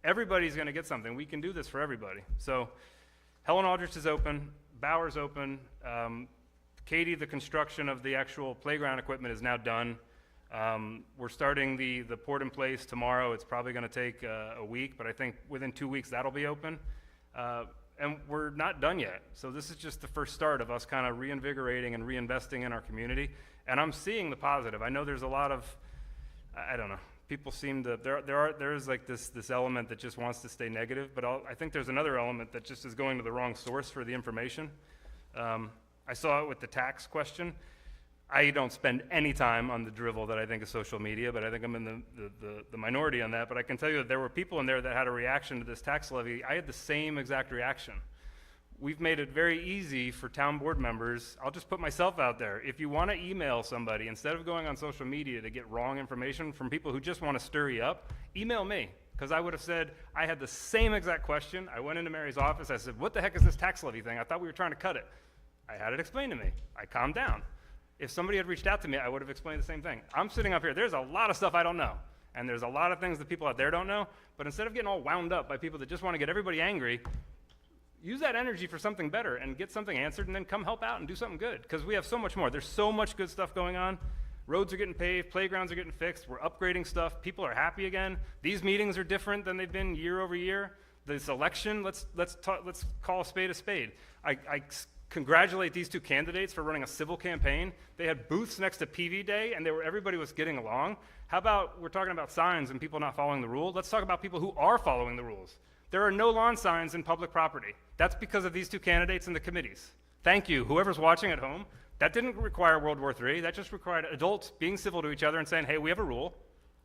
Everybody's going to get something. We can do this for everybody. So Helen Aldrich is open, Bauer's open. Katie, the construction of the actual playground equipment is now done. We're starting the port in place tomorrow. It's probably going to take a week, but I think within 2 weeks that'll be open. And we're not done yet. So this is just the first start of us kind of reinvigorating and reinvesting in our community. And I'm seeing the positive. I know there's a lot of, I don't know, people seem to, there is like this element that just wants to stay negative, but I think there's another element that just is going to the wrong source for the information. I saw it with the tax question. I don't spend any time on the drivel that I think is social media, but I think I'm in the minority on that. But I can tell you that there were people in there that had a reaction to this tax levy. I had the same exact reaction. We've made it very easy for town board members. I'll just put myself out there. If you want to email somebody, instead of going on social media to get wrong information from people who just want to stir you up, email me. Because I would have said, I had the same exact question. I went into Mary's office. I said, what the heck is this tax levy thing? I thought we were trying to cut it. I had it explained to me. I calmed down. If somebody had reached out to me, I would have explained the same thing. I'm sitting up here. There's a lot of stuff I don't know. And there's a lot of things that people out there don't know. But instead of getting all wound up by people that just want to get everybody angry, use that energy for something better and get something answered and then come help out and do something good. Because we have so much more. There's so much good stuff going on. Roads are getting paved, playgrounds are getting fixed, we're upgrading stuff, people are happy again. These meetings are different than they've been year over year. This election, let's call a spade a spade. I congratulate these two candidates for running a civil campaign. They had booths next to PV Day, and everybody was getting along. How about, we're talking about signs and people not following the rules. Let's talk about people who are following the rules. There are no lawn signs in public property. That's because of these two candidates and the committees. Thank you, whoever's watching at home. That didn't require World War III. That just required adults being civil to each other and saying, hey, we have a rule.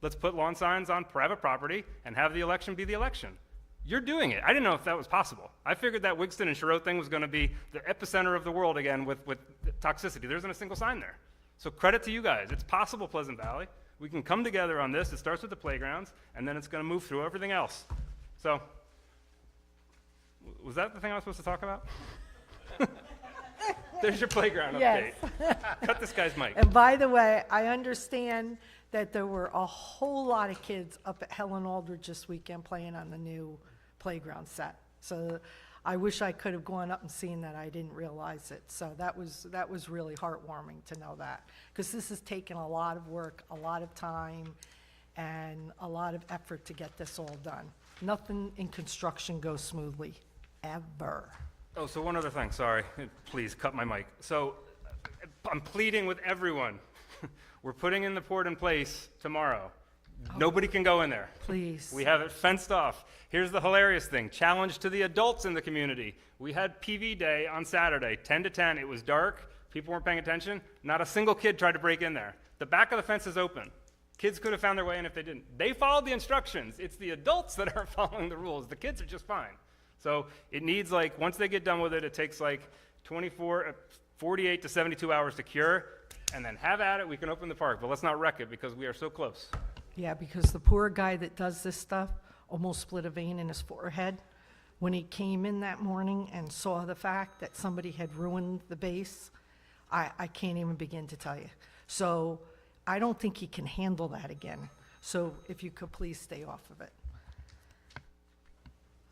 Let's put lawn signs on private property and have the election be the election. You're doing it. I didn't know if that was possible. I figured that Wigston and Sherrod thing was going to be the epicenter of the world again with toxicity. There isn't a single sign there. So credit to you guys. It's possible, Pleasant Valley. We can come together on this. It starts with the playgrounds, and then it's going to move through everything else. So, was that the thing I was supposed to talk about? There's your playground Yes. update. Cut this guy's mic. And by the way, I understand that there were a whole lot of kids up at Helen Aldridge this weekend playing on the new playground set. So I wish I could have gone up and seen that. I didn't realize it. So that was really heartwarming to know that. Because this has taken a lot of work, a lot of time, and a lot of effort to get this all done. Nothing in construction goes smoothly, ever. Oh, so one other thing, sorry. Please, cut my mic. So, I'm pleading with everyone. We're putting in the port in place tomorrow. Nobody can go in there. Please. We have it fenced off. Here's the hilarious thing. Challenge to the adults in the community. We had PV Day on Saturday, 10 to 10. It was dark. People weren't paying attention. Not a single kid tried to break in there. The back of the fence is open. Kids could have found their way in if they didn't. They followed the instructions. It's the adults that aren't following the rules. The kids are just fine. So it needs, like, once they get done with it, it takes like 48 to 72 hours to cure, and then have at it, we can open the park. But let's not wreck it because we are so close. Yeah, because the poor guy that does this stuff almost split a vein in his forehead when he came in that morning and saw the fact that somebody had ruined the base. I can't even begin to tell you. So I don't think he can handle that again. So if you could please stay off of it.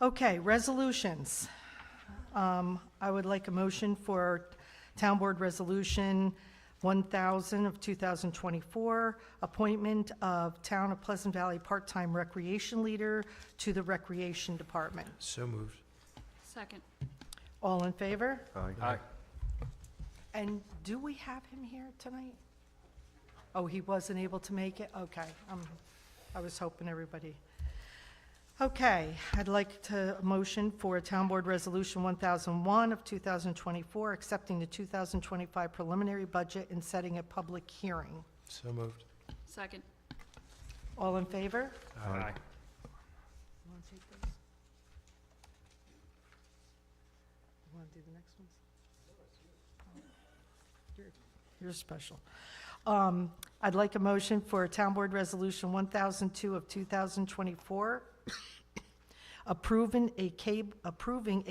Okay, resolutions. I would like a motion for Town Board Resolution 1000 of 2024, appointment of Town of Pleasant Valley part-time recreation leader to the Recreation Department. So moved. Second. All in favor? Aye. And do we have him here tonight? Oh, he wasn't able to make it? Okay, I was hoping everybody. Okay, I'd like to motion for Town Board Resolution 1001 of 2024, accepting the 2025 preliminary budget and setting a public hearing. So moved. Second. All in favor? Aye. You want to take those? You want to do the next ones? You're special. I'd like a motion for Town Board Resolution 1002 of 2024, approving a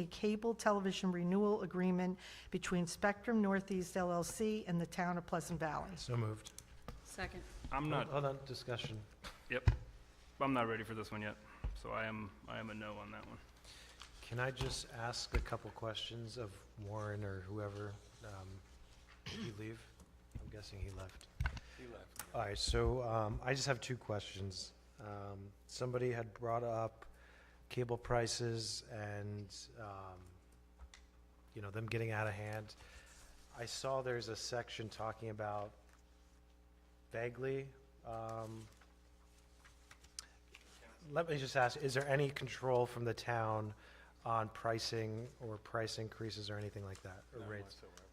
cable television renewal agreement between Spectrum Northeast LLC and the Town of Pleasant Valley. So moved. Second. I'm not, Hold on, discussion. yep. I'm not ready for this one yet. So I am a no on that one. Can I just ask a couple questions of Warren or whoever? Did he leave? I'm guessing he left. He left. All right, so I just have two questions. Somebody had brought up cable prices and, them getting out of hand. I saw there's a section talking about vaguely. Let me just ask, is there any control from the town on pricing or price increases or anything like that, or None rates? whatsoever.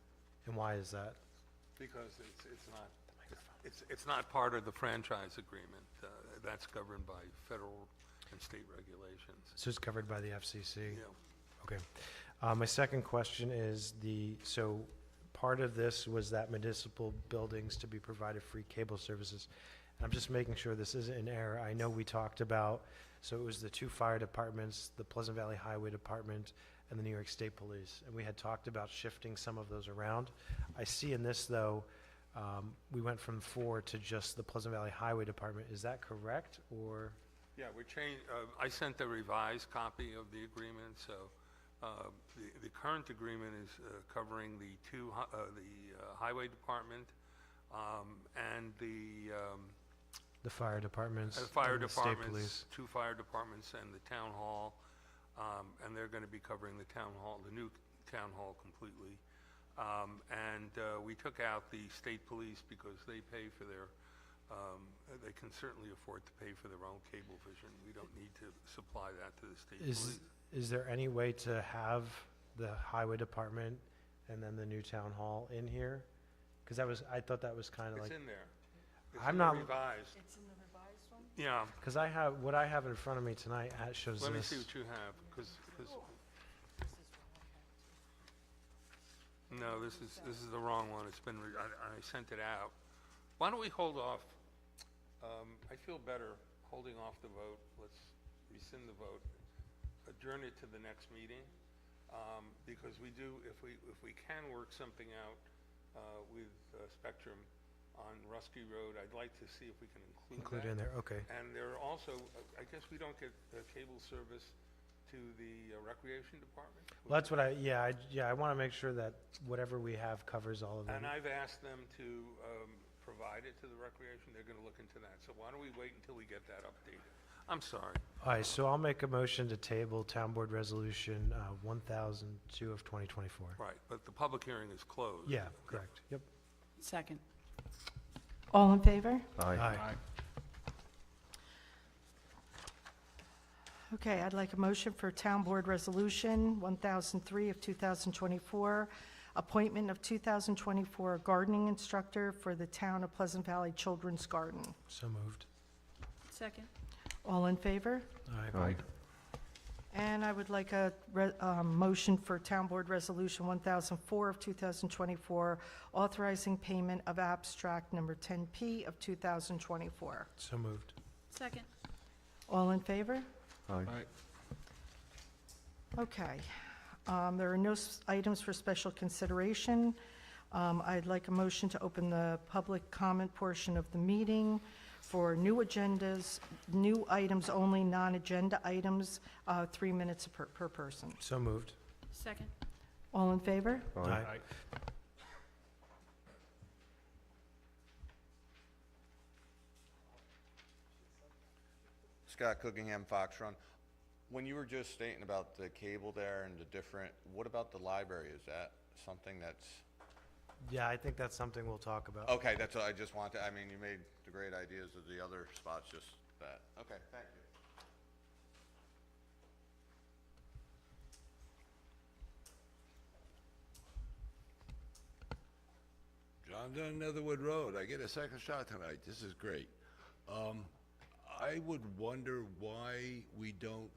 And why is that? Because it's not part of the franchise agreement. That's governed by federal and state regulations. So it's covered by the FCC? Yeah. Okay. My second question is so part of this was that municipal buildings to be provided free cable services. And I'm just making sure this isn't an error. I know we talked about, so it was the 2 fire departments, the Pleasant Valley Highway Department, and the New York State Police. And we had talked about shifting some of those around. I see in this, though, we went from 4 to just the Pleasant Valley Highway Department. Is that correct, or? Yeah, I sent a revised copy of the agreement, so the current agreement is covering the highway department and the fire departments? fire and the state departments, police? 2 fire departments and the town hall, and they're going to be covering the town hall, the new town hall completely. We took out the state police because they pay for their, they can certainly afford to pay for their own cable vision. We don't need to supply that to the state police. Is there any way to have the highway department and then the new town hall in here? Because I thought that was kind of like. It's in there. I'm It's not- in the revised. It's in the revised one? Yeah. Because what I have in front of me tonight shows Let me this. see what you have, because, no, this is the wrong one. It's been, I sent it out. Why don't we hold off? I feel better holding off the vote. Let's rescind the vote. Adjourn it to the next meeting, because we do, if we can work something out with Spectrum on Rusky Road, I'd like to see if we can include Include that. in there, okay. And there are also, I guess we don't get cable service to the recreation department? Well, that's what I want to make sure that whatever we have covers all of it. And I've asked them to provide it to the recreation. They're going to look into that. So why don't we wait until we get that updated? I'm sorry. All right, so I'll make a motion to table Town Board Resolution 1002 of 2024. Right, but the public hearing is closed. Yeah, correct, yep. Second. All in favor? Aye. Okay, I'd like a motion for Town Board Resolution 1003 of 2024, appointment of 2024 gardening instructor for the Town of Pleasant Valley Children's Garden. So moved. Second. All in favor? Aye. And I would like a motion for Town Board Resolution 1004 of 2024, authorizing payment of abstract number 10P of 2024. So moved. Second. All in favor? Okay. There are no items for special consideration. I'd like a motion to open the public comment portion of the meeting for new agendas, new items only, non-agenda items, 3 minutes per person. So moved. Second. All in favor? Aye. Scott Cookingham, Fox Run. When you were just stating about the cable there and the different, what about the library? Is that something that's, Yeah, I think that's something we'll talk about. okay, that's what I just wanted, I mean, you made the great ideas of the other spots, just that. Okay, thank you. John Dunn, Netherwood Road. I get a second shot tonight. This is great. I would wonder why we don't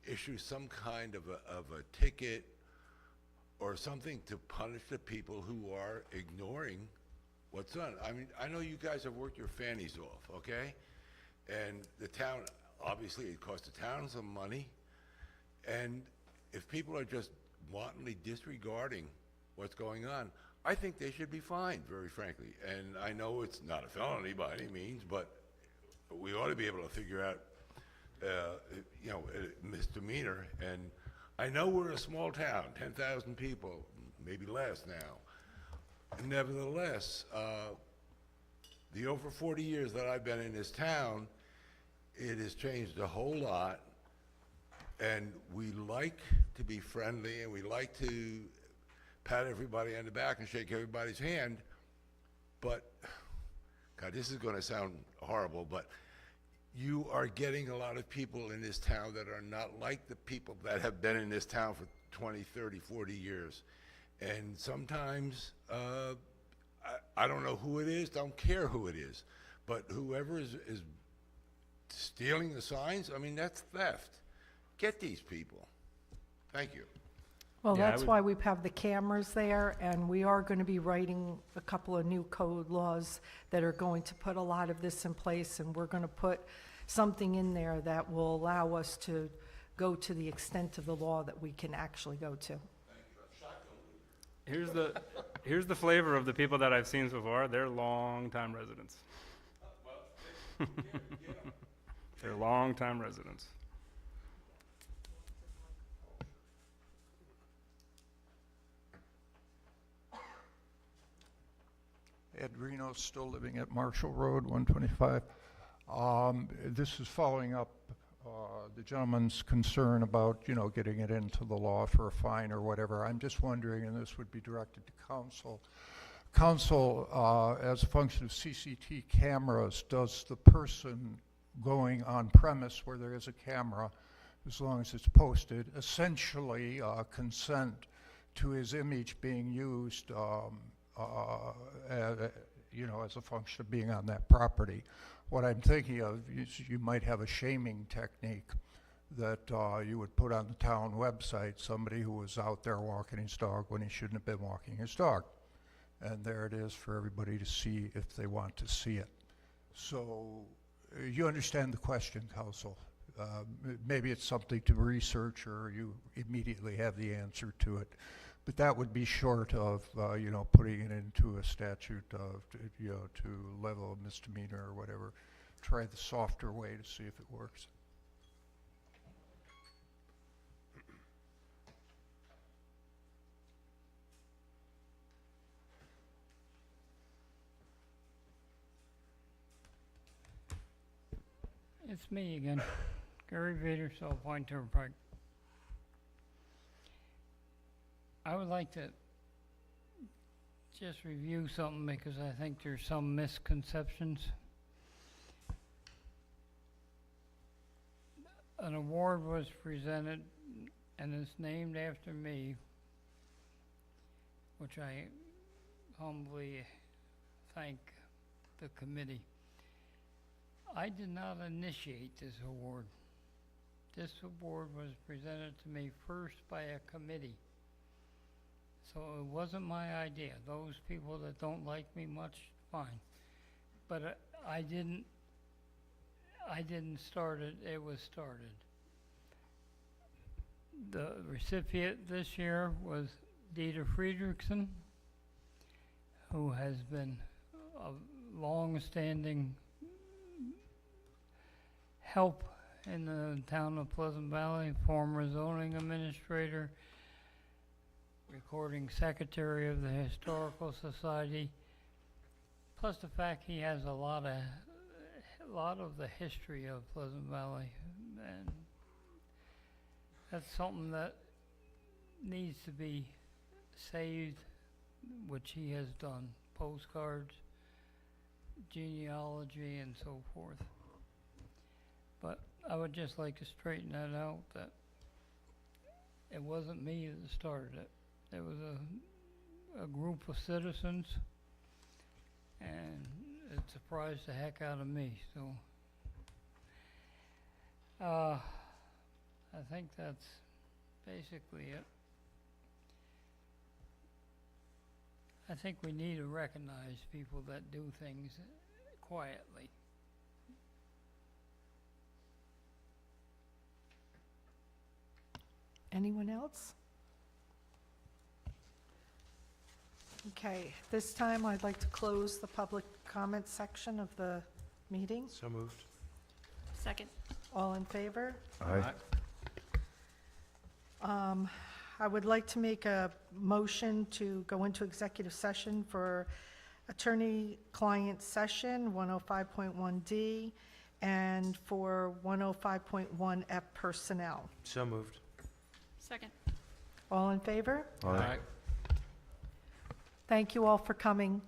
issue some kind of a ticket or something to punish the people who are ignoring what's done. I mean, I know you guys have worked your fannies off, okay? And the town, obviously, it costs the town some money. And if people are just wantonly disregarding what's going on, I think they should be fined, very frankly. And I know it's not a felony by any means, but we ought to be able to figure out, you know, a misdemeanor. And I know we're a small town, 10,000 people, maybe less now. Nevertheless, the over 40 years that I've been in this town, it has changed a whole lot. And we like to be friendly, and we like to pat everybody on the back and shake everybody's hand. But, God, this is going to sound horrible, but you are getting a lot of people in this town that are not like the people that have been in this town for 20, 30, 40 years. And sometimes, I don't know who it is, don't care who it is, but whoever is stealing the signs, I mean, that's theft. Get these people. Thank you. Well, Yeah, I that's would- why we have the cameras there, and we are going to be writing a couple of new code laws that are going to put a lot of this in place, and we're going to put something in there that will allow us to go to the extent of the law that we can actually go to. Here's the flavor of the people that I've seen so far. They're long-time residents. They're long-time residents. Ed Reno, still living at Marshall Road, 125. This is following up the gentleman's concern about, getting it into the law for a fine or whatever. I'm just wondering, and this would be directed to council. Council, as a function of CCT cameras, does the person going on premise where there is a camera, as long as it's posted, essentially consent to his image being used as a function of being on that property? What I'm thinking of is you might have a shaming technique that you would put on the town website, somebody who was out there walking his dog when he shouldn't have been walking his dog. And there it is for everybody to see if they want to see it. So you understand the question, Council. Maybe it's something to research or you immediately have the answer to it. But that would be short of, putting it into a statute of, to level a misdemeanor or whatever. Try the softer way to see if it works. It's me again, Gary Vader, South Point Turnpike. I would like to just review something because I think there's some misconceptions. An award was presented and it's named after me, which I humbly thank the committee. I did not initiate this award. This award was presented to me first by a committee. So it wasn't my idea. Those people that don't like me much, fine. But I didn't start it, it was started. The recipient this year was Dieter Friedrichsen, who has been a long-standing help in the town of Pleasant Valley, former zoning administrator, recording secretary of the Historical Society, plus the fact he has a lot of the history of Pleasant Valley, and that's something that needs to be saved, which he has done, postcards, genealogy, and so forth. But I would just like to straighten that out, that it wasn't me that started it. It was a group of citizens, and it surprised the heck out of me, so. I think that's basically it. I think we need to recognize people that do things quietly. Anyone else? Okay, this time I'd like to close the public comment section of the meeting. So moved. Second. All in favor? Aye. I would like to make a motion to go into executive session for attorney-client session, 105.1D, and for 105.1F personnel. So moved. Second. All in favor? Aye. Thank you all for coming.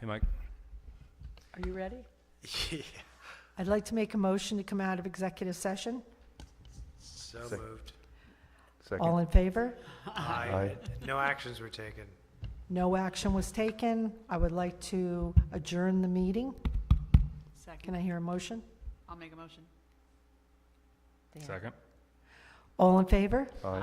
Hey, Mike. Are you ready? Yeah. I'd like to make a motion to come out of executive session. So moved. All in favor? Aye. No actions were taken. No action was taken. I would like to adjourn the meeting. Can I hear a motion? I'll make a motion. Dan. Second. All in favor? Aye.